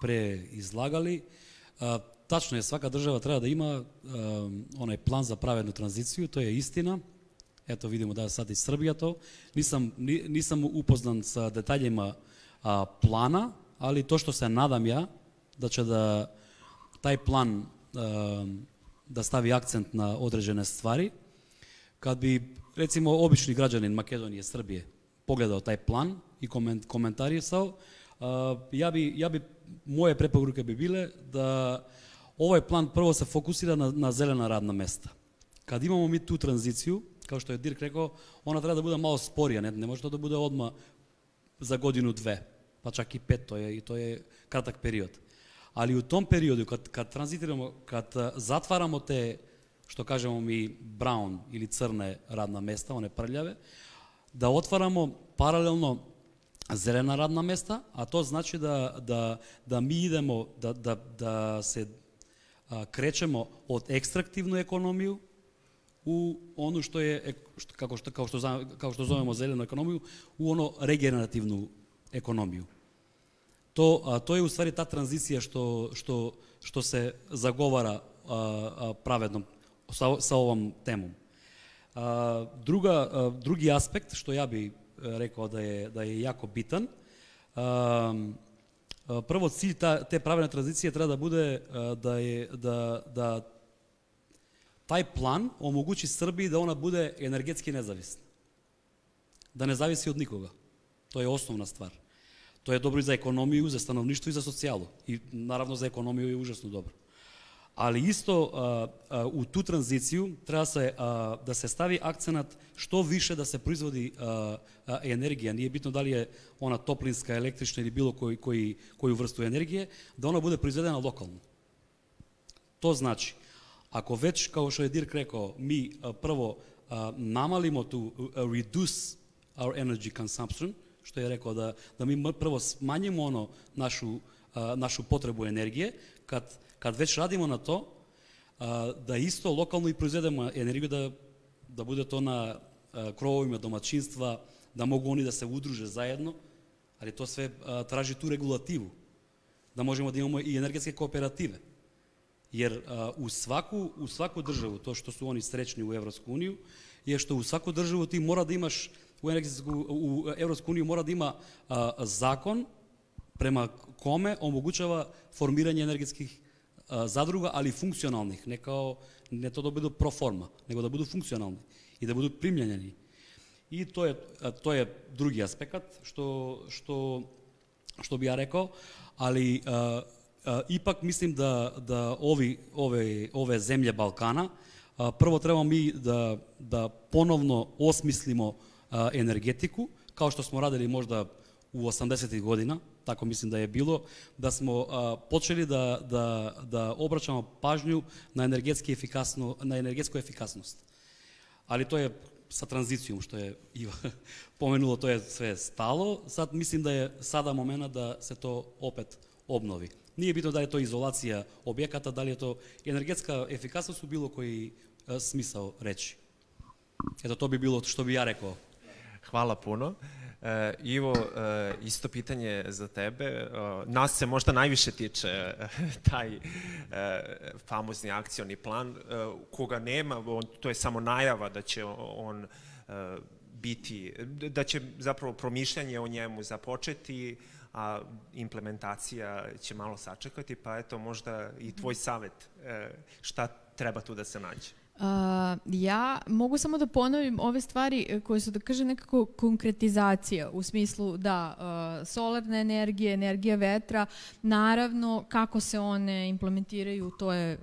pre izlagali. Tačno je, svaka država treba da ima onaj plan za pravednu tranziciju, to je istina. Eto, vidimo da je sad i Srbija to. Nisam upoznan sa detaljima plana, ali to što se nadam ja, da će da taj plan da stavi akcent na određene stvari. Kad bi, recimo, obični građanin Makedonije, Srbije, pogledao taj plan i komentarisao, moje preporuke bi bile da ovaj plan prvo se fokusira na zelena radna mesta. Kad imamo mi tu tranziciju, kao što je Dirk rekao, ona treba da bude malo sporija, ne može to da bude odmah za godinu, dve, pa čak i 5, i to je kratak period. Ali u tom periodu, kad tranzitiramo, kad zatvaramo te, što kažemo mi, brown ili crne radna mesta, one prljave, da otvaramo paralelno zelena radna mesta, a to znači da mi idemo, da se krećemo od ekstraktivnu ekonomiju u onu što je, kao što zovemo zelenu ekonomiju, u ono regenerativnu ekonomiju. To je u stvari ta tranzicija što se zagovara pravedno sa ovom temom. Drugi aspekt što ja bih rekao da je jako bitan, prvo cilj te pravedne tranzicije treba da bude da taj plan omogući Srbiji da ona bude energetski nezavisna. Da ne zavisi od nikoga. To je osnovna stvar. To je dobro i za ekonomiju, za stanovništvo i za socijalu. I naravno za ekonomiju je užasno dobro. Ali isto u tu tranziciju treba da se stavi akcenat što više da se proizvodi energija. Nije bitno da li je ona toplinska, električna ili bilo koju vrstu energije, da ona bude proizvedena lokalno. To znači, ako već, kao što je Dirk rekao, mi prvo namalimo tu reduce our energy consumption, što je rekao da mi prvo smanjimo našu potrebu energije, kad već radimo na to, da isto lokalno i proizvedemo energiju, da bude to na krovovima domaćinstva, da mogu oni da se udruže zajedno, ali to sve traži tu regulativu, da možemo da imamo i energetske kooperative. Jer u svaku državu, to što su oni srećni u Evropsku uniju, je što u svaku državu ti mora da imaš, u Evropsku uniju mora da ima zakon prema kome omogućava formiranje energetskih zadruga, ali funkcionalnih, ne to da budu pro forma, nego da budu funkcionalni i da budu primljenjeni. I to je drugi aspekt što bi ja rekao, ali ipak mislim da ove zemlje Balkana, prvo trebamo mi da ponovno osmislimo energetiku, kao što smo radili možda u 80. godina, tako mislim da je bilo, da smo počeli da obraćamo pažnju na energetsku efikasnost. Ali to je sa tranzicijom, što je Iva pomenulo, to je sve stalo. Sad mislim da je sada moment da se to opet obnovi. Nije bitno da je to izolacija objekata, da li je to energetska efikasnost u bilo koji smisao reći. Eto, to bi bilo što bi ja rekao. Hvala puno. Ivo, isto pitanje za tebe. Nas se možda najviše tiče taj famozni akcioni plan. Koga nema, to je samo najava da će on biti, da će zapravo promišljanje o njemu započeti, a implementacija će malo sačekati, pa eto možda i tvoj savet, šta treba tu da se nađe? Ja mogu samo da ponovim ove stvari koje su, da kažem, nekako konkretizacija u smislu da solarna energija, energija vetra, naravno kako se one implementiraju, to je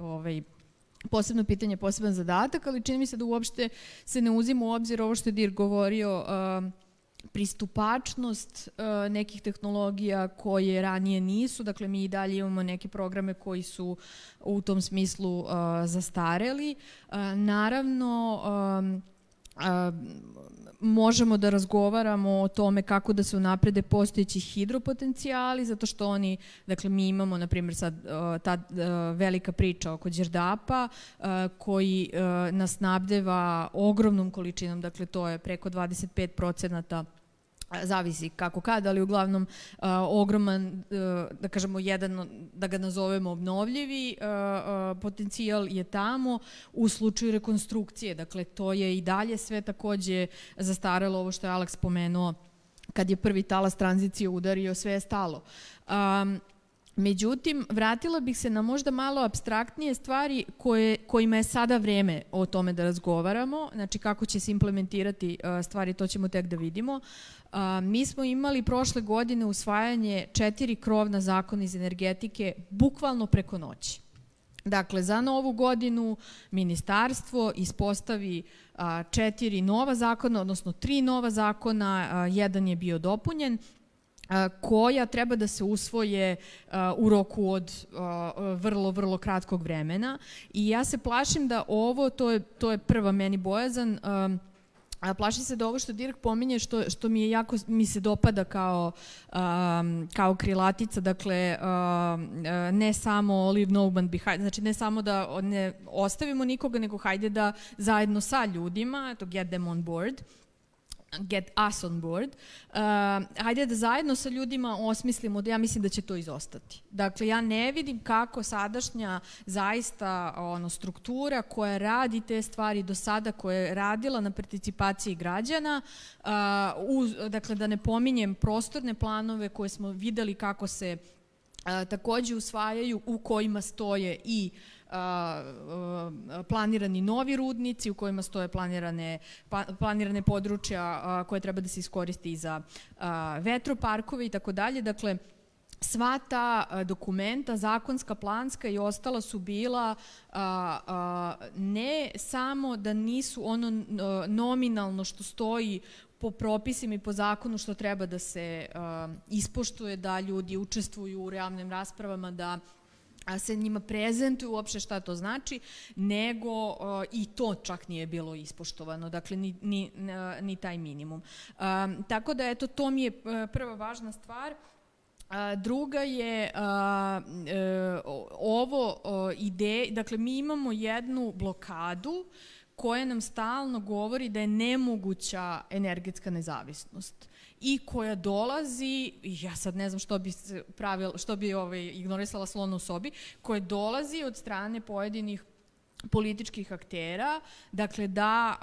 posebno pitanje, poseban zadatak, ali čini mi se da uopšte se ne uzima u obzir ovo što je Dirk govorio, pristupačnost nekih tehnologija koje ranije nisu, dakle mi i dalje imamo neke programe koji su u tom smislu zastareli. Naravno, možemo da razgovaramo o tome kako da se unaprede postojeći hidropotencijali, zato što oni, dakle mi imamo, na primjer, sad ta velika priča oko Đerdapa, koji nas snabdeva ogromnom količinom, dakle to je preko 25%, zavisi kako kad, ali uglavnom ogroman, da kažemo jedan, da ga nazovemo obnovljivi potencijal je tamo u slučaju rekonstrukcije. Dakle, to je i dalje sve takođe zastarelo, ovo što je Alex spomenuo, kad je prvi talas tranzicije udario, sve je stalo. Međutim, vratila bih se na možda malo apstraktnije stvari kojima je sada vreme o tome da razgovaramo, znači kako će se implementirati stvari, to ćemo tek da vidimo. Mi smo imali prošle godine usvajanje 4 krovna zakona iz energetike bukvalno preko noći. Dakle, za novu godinu ministarstvo ispostavi 4 nova zakona, odnosno 3 nova zakona, jedan je bio dopunjen, koja treba da se usvoje u roku od vrlo, vrlo kratkog vremena. I ja se plašim da ovo, to je prva meni bojazan, plašim se da ovo što Dirk pominje, što mi je jako, mi se dopada kao krilatica, dakle, ne samo leave no one behind, znači ne samo da ne ostavimo nikoga, nego hajde da zajedno sa ljudima, to get them on board, get us on board, hajde da zajedno sa ljudima osmislimo, da ja mislim da će to izostati. Dakle, ja ne vidim kako sadašnja zaista struktura koja radi te stvari do sada, koja je radila na participaciji građana, dakle, da ne pominjem prostorne planove koje smo videli kako se takođe usvajaju, u kojima stoje i planirani novi rudnici, u kojima stoje planirane područja koje treba da se iskoristi i za vetroparkove i tako dalje. Dakle, sva ta dokumenta, zakonska, planska i ostala su bila ne samo da nisu ono nominalno što stoji po propisima i po zakonu što treba da se ispoštuje, da ljudi učestvuju u realnim raspravama, da se njima prezentuju uopšte šta to znači, nego i to čak nije bilo ispoštovano, dakle ni taj minimum. Tako da, eto, to mi je prva važna stvar. Druga je ovo ideja, dakle mi imamo jednu blokadu koja nam stalno govori da je nemoguća energetska nezavisnost i koja dolazi, ja sad ne znam što bi ignorisala slona u sobi, koja dolazi od strane pojedinih političkih aktera, dakle da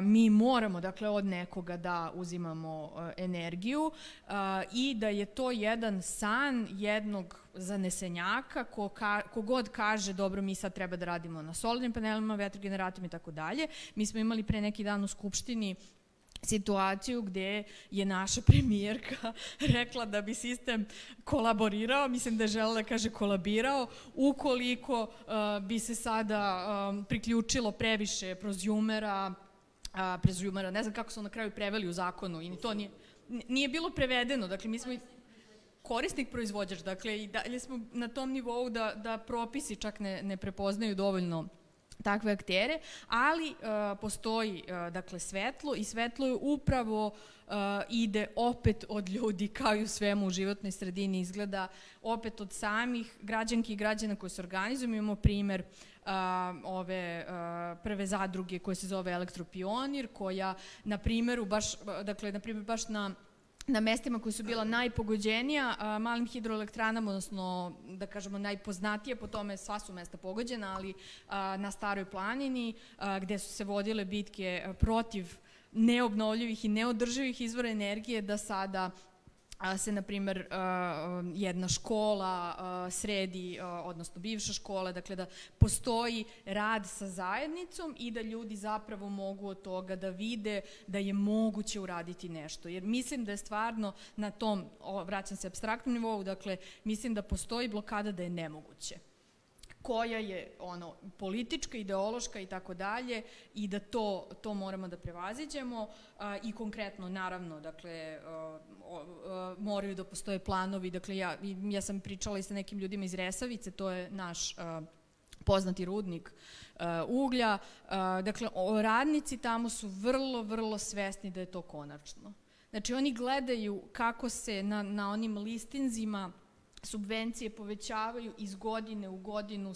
mi moramo, dakle, od nekoga da uzimamo energiju i da je to jedan san jednog zanesenjaka ko god kaže dobro, mi sad treba da radimo na solarnim panelima, vetrogeneratorima i tako dalje. Mi smo imali pre neki dan u Skupštini situaciju gde je naša premijerka rekla da bi sistem kolaborirao, mislim da je želela da kaže kolabirao, ukoliko bi se sada priključilo previše prozjumera, ne znam kako su na kraju preveli u zakonu, i to nije bilo prevedeno, dakle mi smo korisnik proizvođač, dakle i dalje smo na tom nivou da propisi čak ne prepoznaju dovoljno takve aktere, ali postoji, dakle, svetlo i svetlo je upravo ide opet od ljudi, kao i u svemu u životnoj sredini izgleda, opet od samih građanki i građana koji se organizuju. Imamo primer ove prve zadruge koja se zove Elektropionir, koja na primjeru baš na mestima koji su bila najpogođenija malim hidroelektranama, odnosno, da kažemo, najpoznatije, po tome sva su mesta pogođena, ali na Staroj planini, gde su se vodile bitke protiv neobnovljivih i neodrživih izvora energije, da sada se, na primjer, jedna škola sredi, odnosno bivša škola, dakle da postoji rad sa zajednicom i da ljudi zapravo mogu od toga da vide da je moguće uraditi nešto. Jer mislim da je stvarno na tom, vraćam se apstraktnom nivou, dakle mislim da postoji blokada da je nemoguće, koja je politička, ideološka i tako dalje, i da to moramo da prevaziđemo i konkretno, naravno, dakle, moraju da postoje planovi, dakle, ja sam pričala i sa nekim ljudima iz Resavice, to je naš poznati rudnik uglja, dakle, radnici tamo su vrlo, vrlo svesni da je to konačno. Znači, oni gledaju kako se na onim listinzima subvencije povećavaju iz godine u godinu,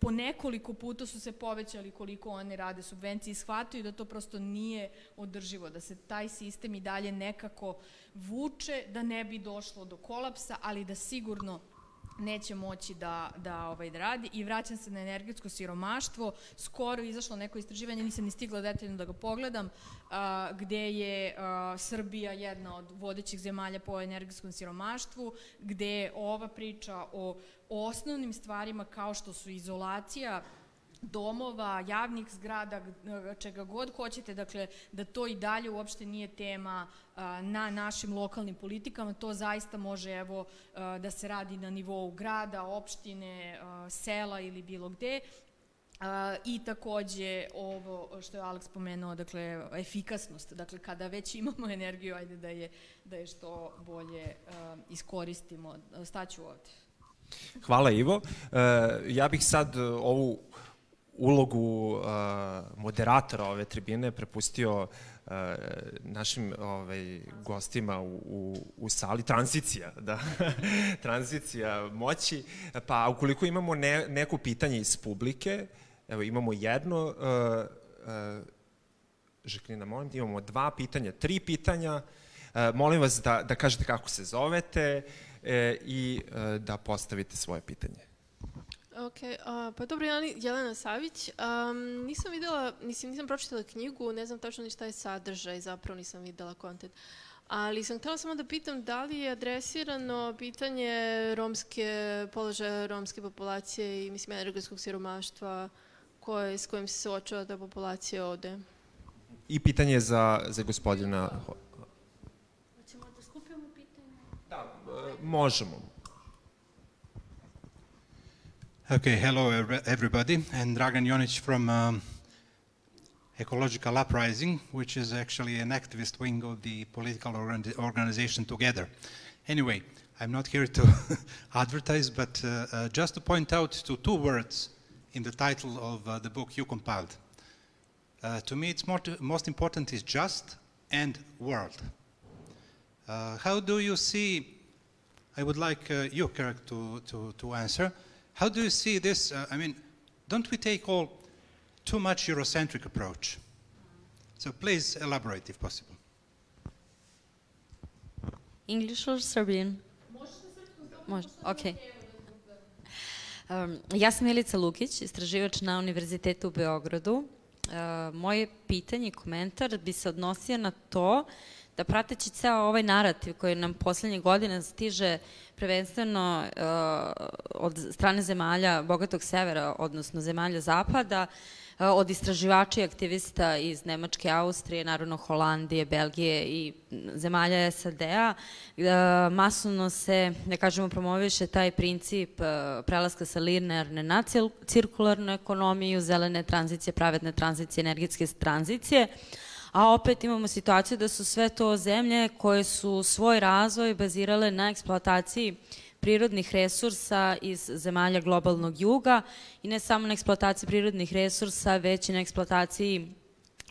po nekoliko puta su se povećali koliko one rade subvencije i shvataju da to prosto nije održivo, da se taj sistem i dalje nekako vuče, da ne bi došlo do kolapsa, ali da sigurno neće moći da radi. I vraćam se na energetsko siromaštvo. Skoro je izašlo neko istraživanje, nisam ni stigla detaljno da ga pogledam, gde je Srbija jedna od vodećih zemalja po energetskom siromaštvu, gde je ova priča o osnovnim stvarima kao što su izolacija domova, javnih zgrada, čega god hoćete, dakle, da to i dalje uopšte nije tema na našim lokalnim politikama, to zaista može, evo, da se radi na nivou grada, opštine, sela ili bilo gde. I takođe ovo što je Aleks spomenuo, dakle, efikasnost, dakle, kada već imamo energiju, ajde da je što bolje iskoristimo. Staću ovde. Hvala, Ivo. Ja bih sad ovu ulogu moderatora ove tribine prepustio našim gostima u sali. Tranzicija, da. Tranzicija moći. Pa ukoliko imamo neko pitanje iz publike, evo imamo jedno, Žaklina, molim, imamo 2 pitanja, 3 pitanja. Molim vas da kažete kako se zovete i da postavite svoje pitanje. Ok, pa dobro, Jelena Savić. Nisam pročitala knjigu, ne znam tačno ni šta je sadržaj, zapravo nisam videla kontent. Ali sam htjela samo da pitam da li je adresirano pitanje položaja romske populacije i, mislim, energetskog siromaštva s kojim se suočava ta populacija ovde. I pitanje za gospodina... Hoćemo da skupimo pitanje? Da, možemo. Okay, hello everybody, and Dragan Jonic from Ecological Uprising, which is actually an activist wing of the political organization Together. Anyway, I'm not here to advertise, but just to point out to 2 words in the title of the book you compiled. To me, it's most important is just and world. How do you see, I would like you, Kirk, to answer, how do you see this? I mean, don't we take too much Eurocentric approach? So please elaborate if possible. English or Serbian? Može, ok. Ja sam Milica Lukić, istraživač na Univerzitetu u Beogradu. Moje pitanje i komentar bi se odnosio na to da prateći ceo ovaj narativ koji nam poslednje godine stiže prvenstveno od strane zemalja bogatog severa, odnosno zemalja zapada, od istraživača i aktivista iz Nemačke, Austrije, naravno Holandije, Belgije i zemalja SAD-a, masovno se, da kažemo, promoviše taj princip prelaska sa linearne na cirkularnu ekonomiju, zelene tranzicije, pravedne tranzicije, energetske tranzicije, a opet imamo situaciju da su sve to zemlje koje su svoj razvoj bazirale na eksploataciji prirodnih resursa iz zemalja globalnog juga i ne samo na eksploataciji prirodnih resursa, već i na eksploataciji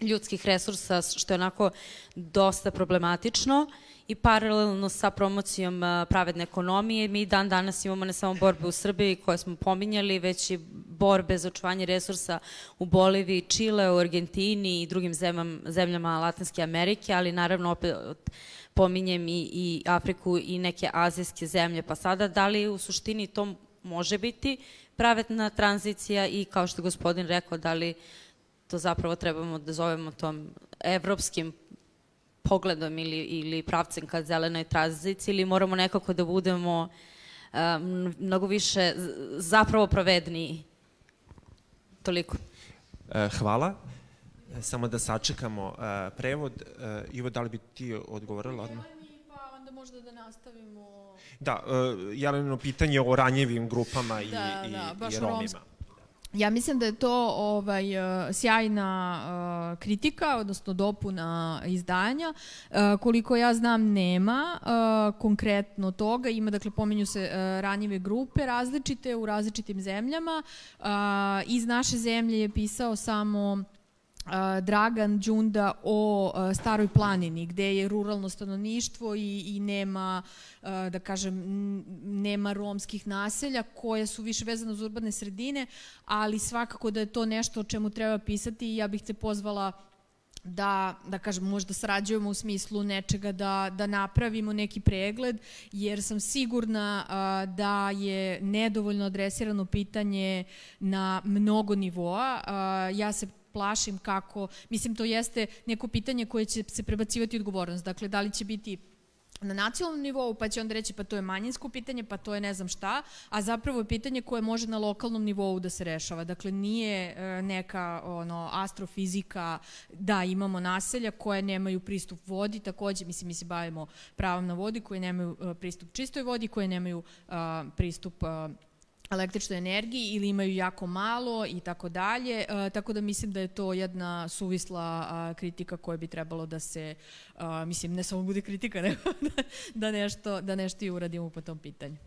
ljudskih resursa, što je onako dosta problematično. I paralelno sa promocijom pravedne ekonomije, mi dan danas imamo ne samo borbe u Srbiji koje smo pominjali, već i borbe za očuvanje resursa u Boliviji, Čile, u Argentini i drugim zemljama Latinske Amerike, ali naravno opet pominjem i Afriku i neke azijske zemlje. Pa sada, da li u suštini to može biti pravedna tranzicija i, kao što je gospodin rekao, da li to zapravo trebamo da zovemo tom evropskim pogledom ili pravcem ka zelenoj tranziciji, ili moramo nekako da budemo mnogo više zapravo pravedniji? Toliko. Hvala. Samo da sačekamo prevod. Ivo, da li bi ti odgovorila odmah? Pa onda možda da nastavimo... Da, Jeleno pitanje o ranjivim grupama i Romima. Ja mislim da je to sjajna kritika, odnosno dopuna izdanja. Koliko ja znam, nema konkretno toga. Ima, dakle, pominju se ranjive grupe različite u različitim zemljama. Iz naše zemlje je pisao samo Dragan Đunda o Staroj planini, gde je ruralno stanovništvo i nema, da kažem, nema romskih naselja koje su više vezane uz urbane sredine, ali svakako da je to nešto o čemu treba pisati i ja bih te pozvala da kažem, možda sarađujemo u smislu nečega da napravimo neki pregled, jer sam sigurna da je nedovoljno adresirano pitanje na mnogo nivoa. Ja se plašim kako, mislim, to jeste neko pitanje koje će se prebacivati odgovornost. Dakle, da li će biti na nacionalnom nivou, pa će onda reći pa to je manjinsko pitanje, pa to je ne znam šta, a zapravo je pitanje koje može na lokalnom nivou da se rešava. Dakle, nije neka astrofizika da imamo naselja koje nemaju pristup vodi, takođe, mislim, mi se bavimo pravom na vodi, koje nemaju pristup čistoj vodi, koje nemaju pristup električnoj energiji ili imaju jako malo i tako dalje, tako da mislim da je to jedna suvisla kritika koja bi trebalo da se, mislim, ne samo bude kritika, nego da nešto i uradimo po tom pitanju.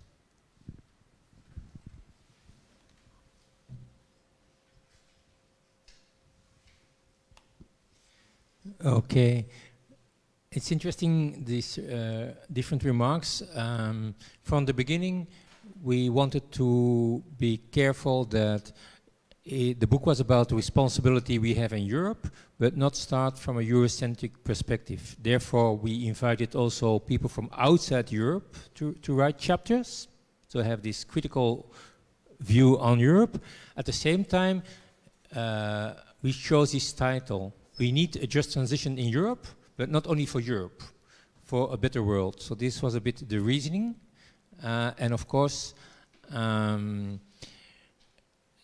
Okay. It's interesting, these different remarks. From the beginning, we wanted to be careful that the book was about the responsibility we have in Europe, but not start from a Eurocentric perspective. Therefore, we invited also people from outside Europe to write chapters, to have this critical view on Europe. At the same time, we chose this title. We need a just transition in Europe, but not only for Europe, for a better world. So this was a bit the reasoning. And of course, one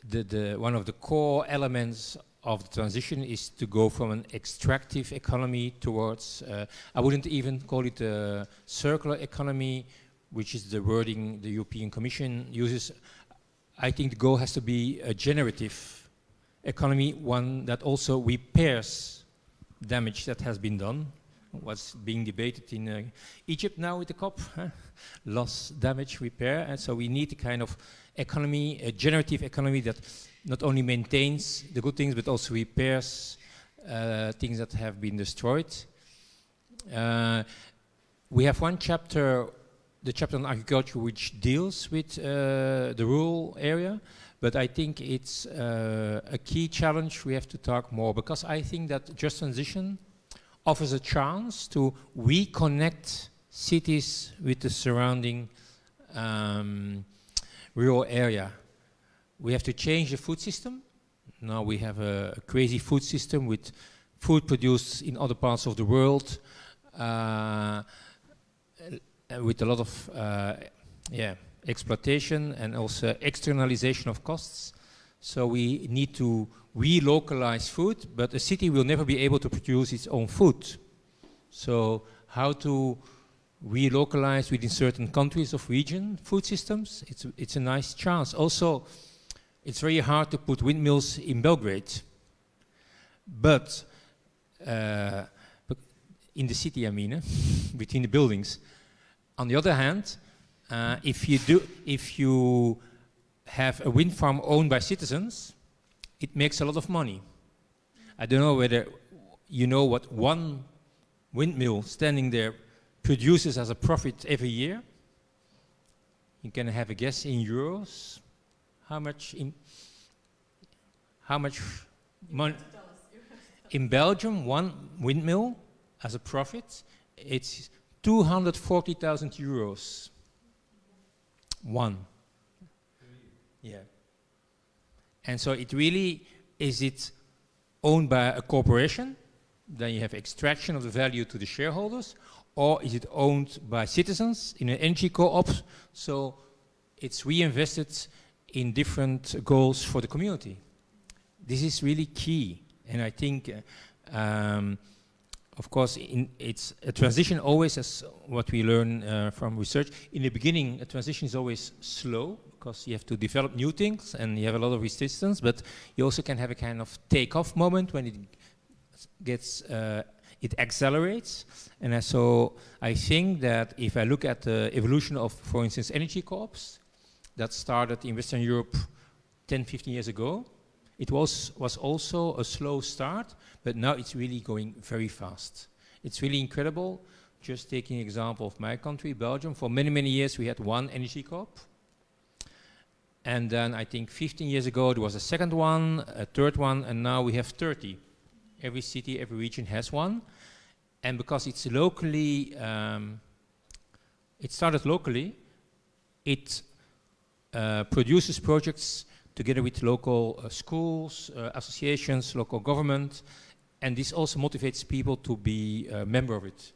of the core elements of the transition is to go from an extractive economy towards, I wouldn't even call it a circular economy, which is the wording the European Commission uses. I think the goal has to be a generative economy, one that also repairs damage that has been done. What's being debated in Egypt now with the COP, loss, damage, repair. And so we need a kind of economy, a generative economy that not only maintains the good things, but also repairs things that have been destroyed. We have one chapter, the chapter on agriculture, which deals with the rural area, but I think it's a key challenge we have to talk more, because I think that just transition offers a chance to reconnect cities with the surrounding rural area. We have to change the food system. Now we have a crazy food system with food produced in other parts of the world, with a lot of exploitation and also externalization of costs. So we need to relocalize food, but a city will never be able to produce its own food. So how to relocalize within certain countries of region food systems, it's a nice chance. Also, it's very hard to put windmills in Belgrade, but in the city, I mean, between the buildings. On the other hand, if you have a wind farm owned by citizens, it makes a lot of money. I don't know whether you know what one windmill standing there produces as a profit every year. You can have a guess in euros. How much money? In Belgium, one windmill as a profit, it's 240,000 euros. One. Yeah. And so it really, is it owned by a corporation? Then you have extraction of the value to the shareholders. Or is it owned by citizens in an energy co-op? So it's reinvested in different goals for the community. This is really key. And I think, of course, it's a transition always, as what we learn from research. In the beginning, a transition is always slow, because you have to develop new things and you have a lot of resistance, but you also can have a kind of take-off moment when it gets, it accelerates. And so I think that if I look at the evolution of, for instance, energy co-ops, that started in Western Europe 10, 15 years ago, it was also a slow start, but now it's really going very fast. It's really incredible. Just taking an example of my country, Belgium, for many, many years we had one energy co-op. And then I think 15 years ago there was a second one, a third one, and now we have 30. Every city, every region has one. And because it's locally, it started locally, it produces projects together with local schools, associations, local government, and this also motivates people to be a member of it.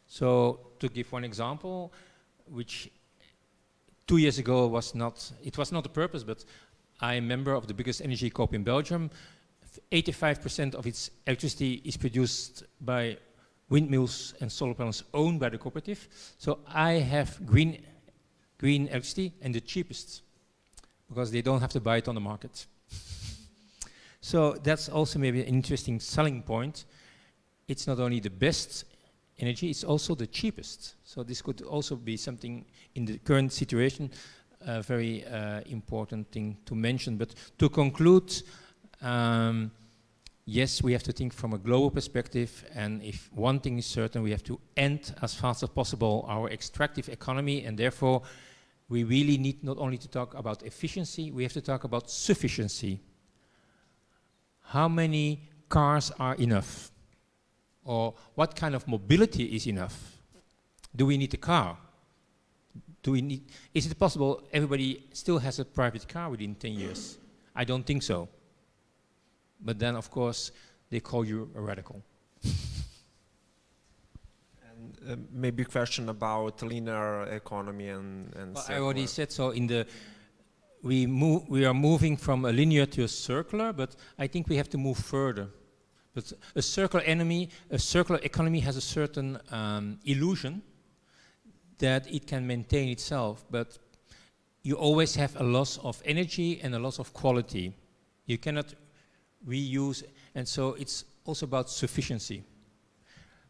So to give one example, which 2 years ago was not, it was not the purpose, but I am a member of the biggest energy co-op in Belgium. 85% of its electricity is produced by windmills and solar panels owned by the cooperative. So I have green electricity, and the cheapest, because they don't have to buy it on the market. So that's also maybe an interesting selling point. It's not only the best energy, it's also the cheapest. So this could also be something in the current situation, a very important thing to mention. But to conclude, yes, we have to think from a global perspective, and if one thing is certain, we have to end as fast as possible our extractive economy, and therefore we really need not only to talk about efficiency, we have to talk about sufficiency. How many cars are enough? Or what kind of mobility is enough? Do we need a car? Is it possible everybody still has a private car within 10 years? I don't think so. But then, of course, they call you a radical. And maybe a question about linear economy and well, I already said so. We are moving from a linear to a circular, but I think we have to move further. But a circular economy has a certain illusion that it can maintain itself, but you always have a loss of energy and a loss of quality. You cannot reuse, and so it's also about sufficiency.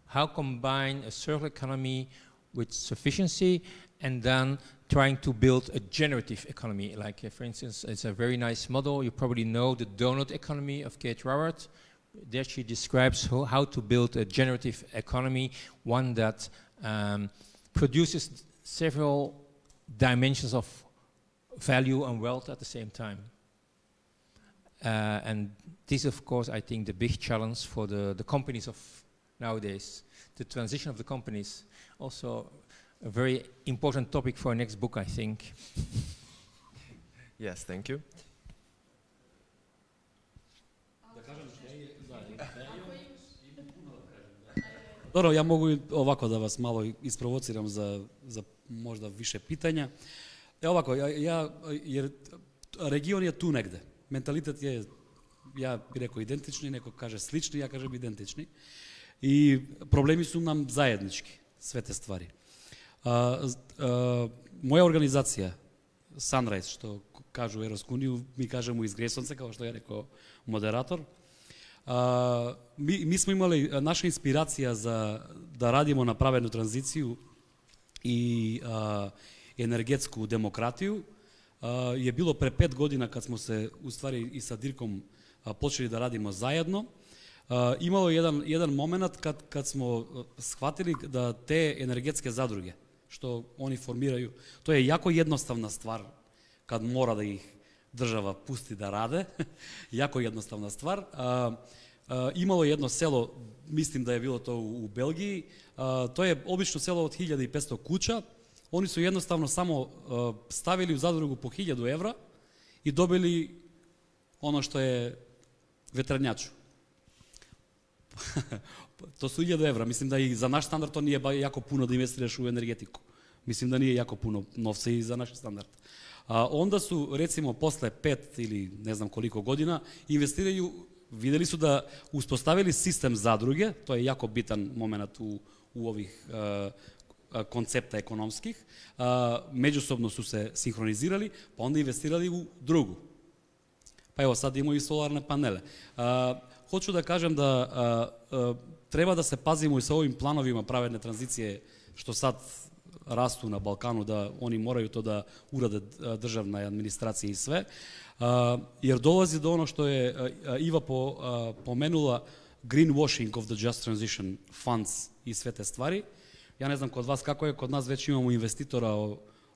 How combine a circular economy with sufficiency and then trying to build a generative economy? Like, for instance, it's a very nice model. You probably know the donut economy of Kate Raworth. There she describes how to build a generative economy, one that produces several dimensions of value and wealth at the same time. And this, of course, I think the big challenge for the companies of nowadays, the transition of the companies. Also a very important topic for our next book, I think. Yes, thank you. Dobro, ja mogu ovako da vas malo isprovociram za možda više pitanja. Ovako, jer region je tu negde. Mentalitet je, ja bih rekao, identični, neko kaže slični, ja kažem identični. I problemi su nam zajednički, sve te stvari. Moja organizacija, Sunrise, što kažu u Evropsku uniju, mi kažemo iz Gresonca, kao što je rekao moderator. Mi smo imali, naša inspiracija da radimo na pravednu tranziciju i energetsku demokratiju je bilo pre 5 godina kad smo se u stvari i sa Dirkom počeli da radimo zajedno. Imalo jedan moment kad smo shvatili da te energetske zadruge, što oni formiraju, to je jako jednostavna stvar kad mora da ih država pusti da rade, jako jednostavna stvar. Imalo je jedno selo, mislim da je bilo to u Belgiji, to je obično selo od 1500 kuća, oni su jednostavno samo stavili u zadrugu po 1000 evra i dobili ono što je veternjaču. To su 1000 evra, mislim da i za naš standard to nije jako puno da investiraš u energetiku. Mislim da nije jako puno novca i za naš standard. Onda su, recimo, posle 5 ili ne znam koliko godina, investiraju, videli su da uspostavili sistem zadruge, to je jako bitan moment u ovih koncepta ekonomskih, međusobno su se sinhronizirali, pa onda investirali u drugu. Pa evo, sad imaju i solarne panele. Hoću da kažem da treba da se pazimo i sa ovim planovima pravedne tranzicije, što sad rastu na Balkanu, da oni moraju to da urade državna administracija i sve, jer dolazi do ono što je Iva pomenula, greenwashing of the just transition funds i sve te stvari. Ja ne znam kod vas kako je, kod nas već imamo investitora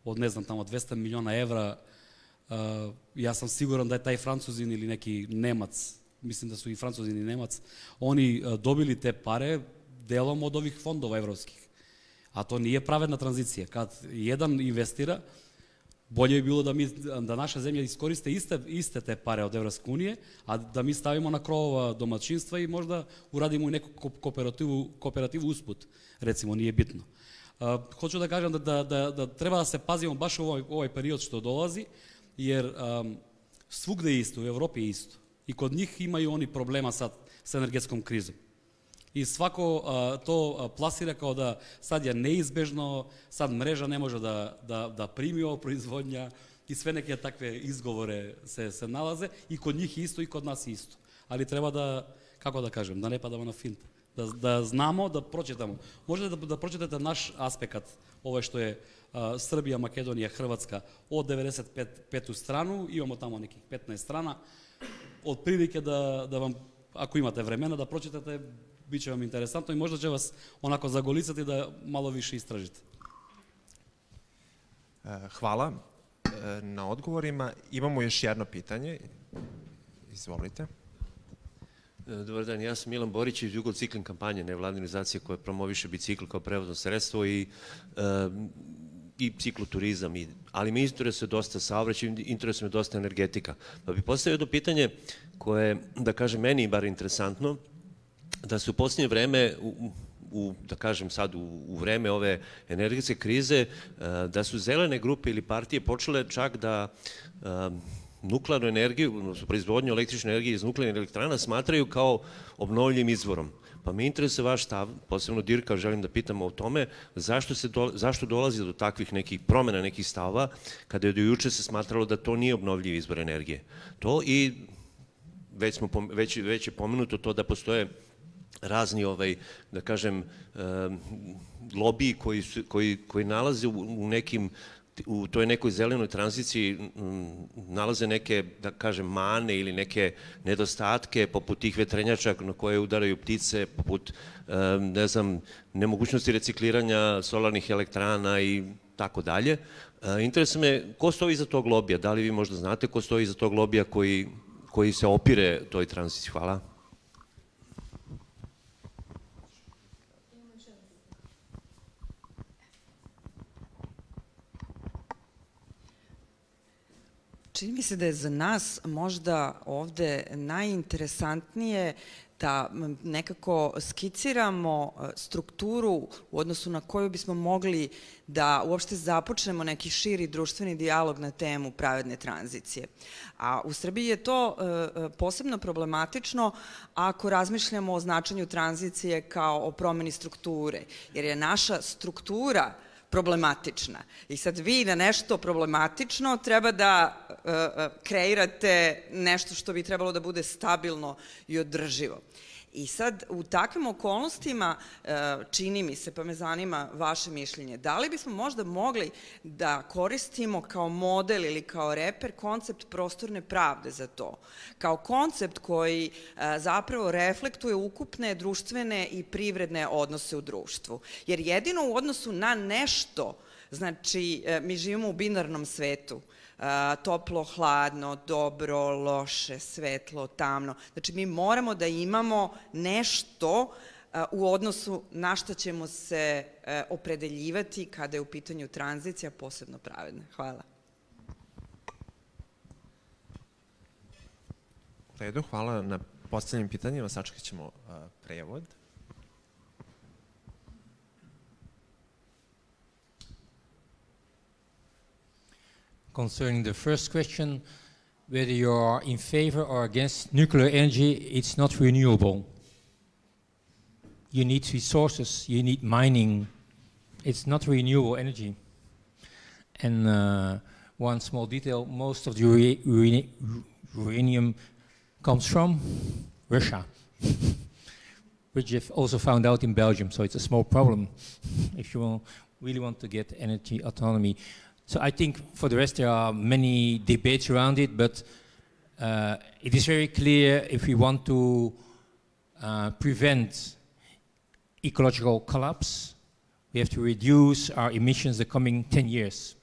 od ne znam tamo 200 miliona evra. Ja sam siguran da je taj Francuzin ili neki Nemac, mislim da su i Francuzin i Nemac, oni dobili te pare delom od ovih fondova evropskih. A to nije pravedna tranzicija. Kad jedan investira, bolje bi bilo da naša zemlja iskoriste iste te pare od Evropske unije, a da mi stavimo na krovova domaćinstva i možda uradimo i neku kooperativu usput, recimo, nije bitno. Hoću da kažem da treba da se pazimo baš u ovaj period što dolazi, jer svugde je isto, u Evropi je isto. I kod njih imaju oni problema sad sa energetskom krizom. I svako to plasira kao da sad je neizbežno, sad mreža ne može da primi ovo proizvodnja i sve neke takve izgovore se nalaze i kod njih isto i kod nas isto. Ali treba da, kako da kažem, da ne padamo na fint. Da znamo, da pročitamo. Možete da pročitate naš aspekt, ovo što je Srbija, Makedonija, Hrvatska od 95. stranu, imamo tamo nekih 15 strana, otprilike da vam ako imate vremena da pročitate, bit će vam interesantno i možda će vas onako zagolicati da malo više istražite. Hvala na odgovorima. Imamo još jedno pitanje. Izvolite. Dobar dan, ja sam Milan Borić iz Jugociklin kampanje, nevladine organizacije koja promoviše bicikl kao prevozno sredstvo i cikloturizam, ali me interesuje dosta saobraćaj, interesuje me dosta energetika. Pa bih postavio jedno pitanje koje, da kažem, meni bar interesantno, da se u posljednje vreme, da kažem sad u vreme ove energetske krize, da su zelene grupe ili partije počele čak da nuklearnu energiju, odnosno proizvodnju električne energije iz nuklearnih elektrana smatraju kao obnovljivim izvorom. Pa me interesuje vaš stav, posebno Dirka, želim da pitamo o tome, zašto dolazi do takvih nekih promjena, nekih stava, kada je do juče se smatralo da to nije obnovljiv izvor energije. To i već je pomenuto to da postoje razni, da kažem, lobiji koji nalaze u nekim, u toj nekoj zelenoj tranziciji nalaze neke, da kažem, mane ili neke nedostatke poput tih vetrenjača na koje udaraju ptice, poput, ne znam, nemogućnosti recikliranja solarnih elektrana i tako dalje. Interesuje me, ko stoji iza tog lobija? Da li vi možda znate ko stoji iza tog lobija koji se opire toj tranziciji? Hvala. Čini mi se da je za nas možda ovde najinteresantnije da nekako skiciramo strukturu u odnosu na koju bismo mogli da uopšte započnemo neki širi društveni dijalog na temu pravedne tranzicije. A u Srbiji je to posebno problematično ako razmišljamo o značenju tranzicije kao o promeni strukture, jer je naša struktura problematična. I sad vi na nešto problematično treba da kreirate nešto što bi trebalo da bude stabilno i održivo. I sad u takvim okolnostima čini mi se, pa me zanima vaše mišljenje, da li bismo možda mogli da koristimo kao model ili kao reper koncept prostorne pravde za to, kao koncept koji zapravo reflektuje ukupne društvene i privredne odnose u društvu. Jer jedino u odnosu na nešto, znači mi živimo u binarnom svetu, toplo, hladno, dobro, loše, svetlo, tamno. Znači, mi moramo da imamo nešto u odnosu na što ćemo se opredeljivati kada je u pitanju tranzicija, posebno pravedna. Hvala. U redu, hvala na postavljenim pitanjima. Sačekat ćemo prevod. Concerning the first question, whether you are in favor or against nuclear energy, it's not renewable. You need resources, you need mining. It's not renewable energy. And one small detail, most of the uranium comes from Russia, which you've also found out in Belgium, so it's a small problem if you really want to get energy autonomy. So I think for the rest there are many debates around it, but it is very clear if we want to prevent ecological collapse, we have to reduce our emissions the coming 10 years.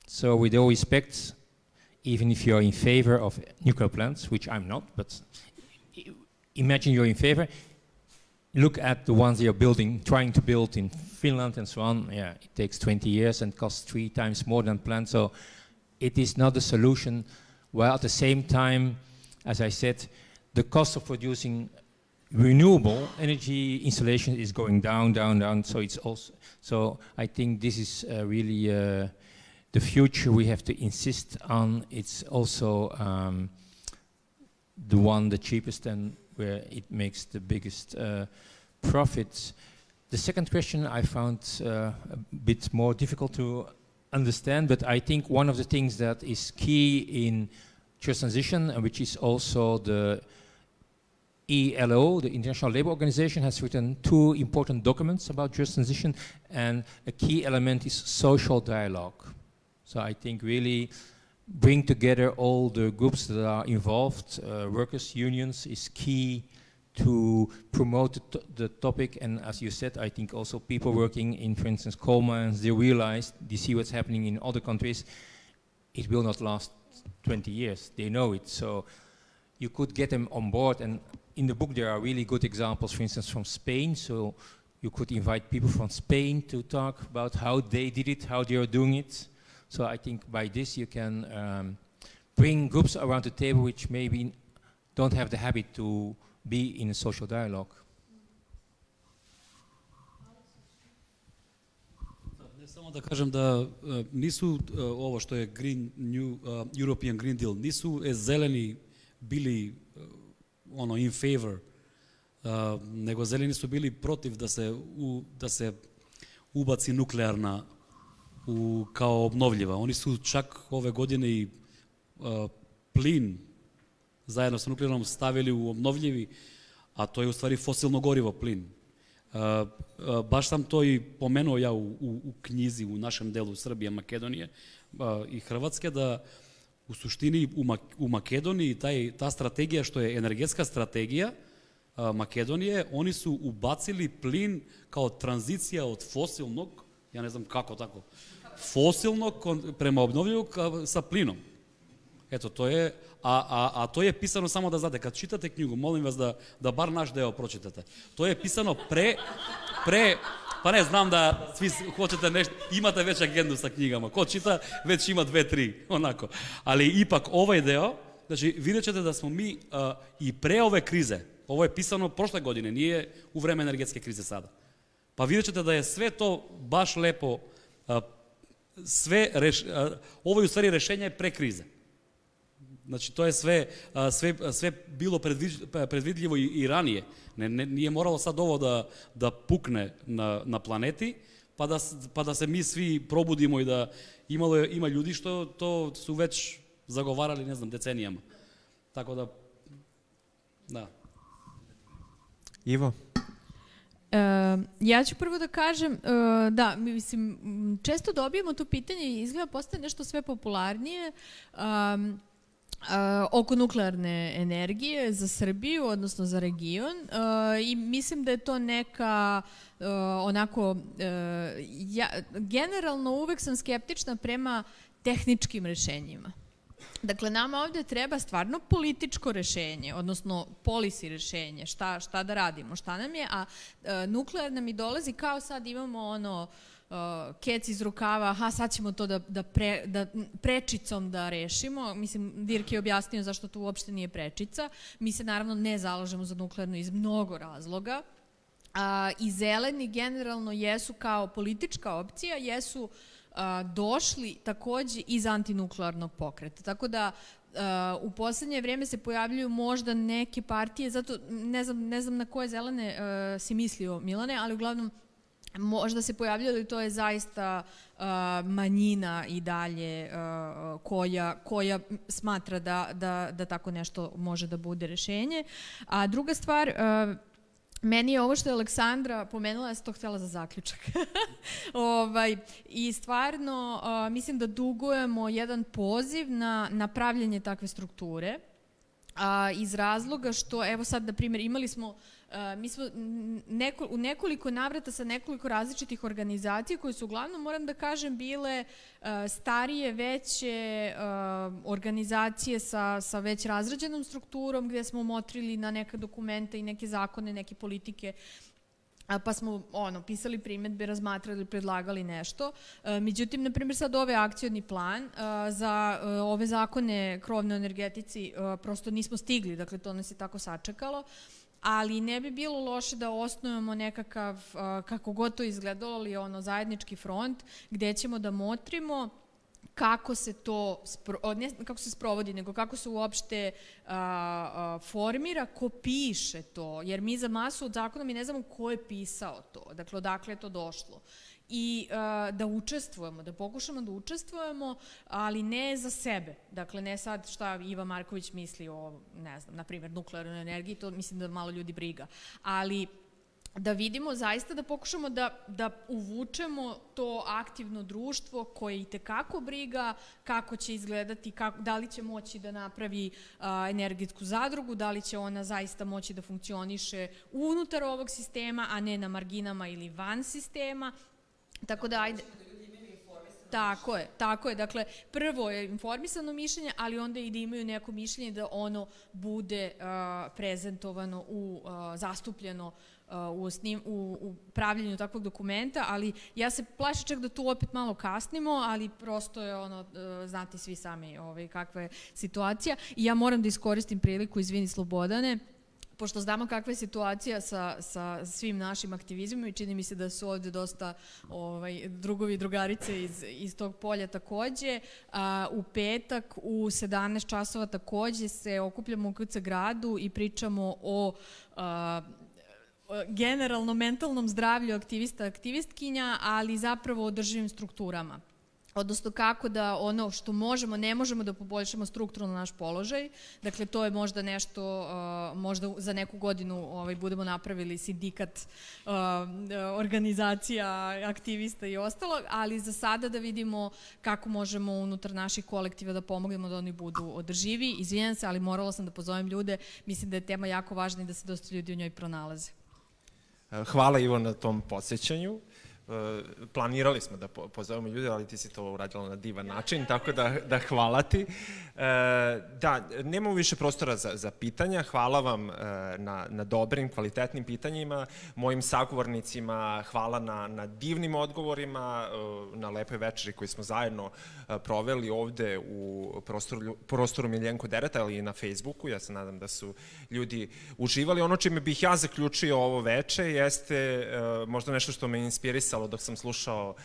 So with all respect, even if you're in favor of nuclear plants, which I'm not, but imagine you're in favor, look at the ones you're building, trying to build in Finland and so on. Yeah, it takes 20 years and costs 3 times more than planned. So it is not a solution. While at the same time, as I said, the cost of producing renewable energy installation is going down, down, down. So it's also. So I think this is really the future we have to insist on. It's also the cheapest and where it makes the biggest profits. The second question I found a bit more difficult to understand, but I think one of the things that is key in just transition, which is also the ILO, the International Labour Organization, has written 2 important documents about just transition, and a key element is social dialogue. So I think really bring together all the groups that are involved, workers' unions, is key to promote the topic. And as you said, I think also people working in, for instance, coal mines, they realize, they see what's happening in other countries. It will not last 20 years. They know it. So you could get them on board. And in the book, there are really good examples, for instance, from Spain. So you could invite people from Spain to talk about how they did it, how they are doing it. So I think by this you can bring groups around the table which maybe don't have the habit to be in a social dialogue. Ne samo da kažem da nisu ovo što je European Green Deal, nisu zeleni bili in favor, nego zeleni su bili protiv da se ubaci nuklearna kao obnovljiva. Oni su čak ove godine i plin zajedno sa nuklearnom stavili u obnovljivi, a to je u stvari fosilno gorivo, plin. Baš sam to i pomenuo ja u knjizi u našem delu Srbije, Makedonije i Hrvatske, da u suštini u Makedoniji ta strategija što je energetska strategija Makedonije, oni su ubacili plin kao tranzicija od fosilnog, ja ne znam kako tako, fosilnog prema obnovljivog sa plinom. Eto, to je, a to je pisano, samo da znate, kad čitate knjigu, molim vas da bar naš deo pročitate. To je pisano pa ne, znam da svi hoćete nešto, imate već agendu sa knjigama, ko čita već ima 2-3, onako. Ali ipak ovaj deo, znači vidjet ćete da smo mi i pre ove krize, ovo je pisano prošle godine, nije u vreme energetske krize sada, pa vidjet ćete da je sve to baš lepo, ovo je u stvari rešenje pre krize. Znači, to je sve bilo predvidljivo i ranije. Nije moralo sad ovo da pukne na planeti, pa da se mi svi probudimo i da ima ljudi što to su već zagovarali, ne znam, decenijama. Tako da. Ivo? Ja ću prvo da kažem, da, mislim, često dobijemo to pitanje i izgleda postaje nešto sve popularnije, oko nuklearne energije za Srbiju, odnosno za region, i mislim da je to neka onako, generalno uvek sam skeptična prema tehničkim rešenjima. Dakle, nama ovde treba stvarno političko rešenje, odnosno policy rešenje, šta da radimo, šta nam je, a nuklearna mi dolazi kao sad imamo kec iz rukava, aha, sad ćemo to da prečicom da rešimo. Mislim, Dirk je objasnio zašto to uopšte nije prečica. Mi se naravno ne zalažemo za nuklearnu iz mnogo razloga. I zeleni generalno jesu kao politička opcija, jesu došli takođe iz antinuklearnog pokreta. Tako da u poslednje vreme se pojavljuju možda neke partije, zato ne znam na koje zelene si mislio, Milane, ali uglavnom možda se pojavljaju, ali to je zaista manjina i dalje koja smatra da tako nešto može da bude rešenje. A druga stvar, meni je ovo što je Aleksandra pomenula, ja sam to htjela za zaključak. I stvarno mislim da dugujemo jedan poziv na pravljenje takve strukture, iz razloga što, evo sad, na primjer, imali smo, mi smo u nekoliko navrata sa nekoliko različitih organizacija koje su uglavnom, moram da kažem, bile starije, veće organizacije sa već razrađenom strukturom, gde smo motrili na neke dokumente i neke zakone, neke politike, pa smo pisali primedbe, razmatrali, predlagali nešto. Međutim, na primjer, sad ovaj akcioni plan za ove zakone krovne o energetici prosto nismo stigli, dakle to nas je tako sačekalo, ali ne bi bilo loše da osnujemo nekakav, kako god to izgledalo, ali zajednički front gde ćemo da motrimo kako se to, ne kako se sprovodi, nego kako se uopšte formira, ko piše to, jer mi za masu od zakona mi ne znamo ko je pisao to, dakle odakle je to došlo. I da učestvujemo, da pokušamo da učestvujemo, ali ne za sebe. Dakle, ne sad šta Iva Marković misli o, ne znam, na primjer, nuklearnoj energiji, to mislim da malo ljudi briga. Ali da vidimo zaista da pokušamo da uvučemo to aktivno društvo koje i tekako briga kako će izgledati, da li će moći da napravi energetsku zadrugu, da li će ona zaista moći da funkcioniše unutar ovog sistema, a ne na marginama ili van sistema. Tako da, ajde... Tako je. Dakle, prvo je informisano mišljenje, ali onda i da imaju neko mišljenje da ono bude prezentovano, zastupljeno u pravljenju takvog dokumenta, ali ja se plašim čak da tu opet malo kasnimo, ali prosto je ono, znate svi sami kakva je situacija. I ja moram da iskoristim priliku, izvini Slobodane, pošto znamo kakva je situacija sa svim našim aktivizmima i čini mi se da su ovde dosta drugovi i drugarice iz tog polja takođe. U petak u 17 časova takođe se okupljamo u KC gradu i pričamo o generalno mentalnom zdravlju aktivista, aktivistkinja, ali zapravo o održivim strukturama. Odnosno kako da ono što možemo, ne možemo da poboljšamo strukturno naš položaj. Dakle, to je možda nešto, možda za neku godinu budemo napravili sindikat, organizacija, aktivista i ostalo, ali za sada da vidimo kako možemo unutar naših kolektiva da pomognemo da oni budu održivi. Izvijem se, ali morala sam da pozovem ljude. Mislim da je tema jako važna i da se dosta ljudi u njoj pronalaze. Hvala Ivo na tom podsjećanju. Planirali smo da pozovemo ljude, ali ti si to uradila na divan način, tako da hvala ti. Da, nemamo više prostora za pitanja. Hvala vam na dobrim, kvalitetnim pitanjima. Mojim sagovornicima hvala na divnim odgovorima, na lepoj večeri koju smo zajedno proveli ovde u prostoru Miljenko Dereta, ali i na Facebooku. Ja se nadam da su ljudi uživali. Ono čime bih ja zaključio ovo veče jeste možda nešto što me inspirisalo dok sam slušao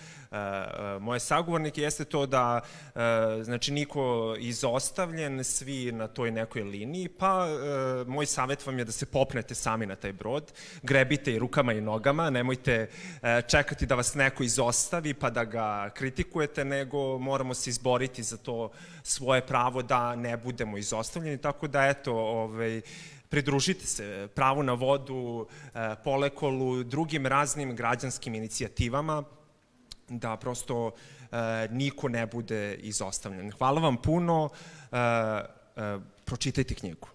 moje sagovornike, jeste to da znači niko izostavljen, svi na toj nekoj liniji, pa moj savjet vam je da se popnete sami na taj brod, grebite i rukama i nogama, nemojte čekati da vas neko izostavi pa da ga kritikujete, nego moramo se izboriti za to svoje pravo da ne budemo izostavljeni, tako da eto, pridružite se pravu na vodu, Polekolu, drugim raznim građanskim inicijativama, da prosto niko ne bude izostavljen. Hvala vam puno, pročitajte knjigu.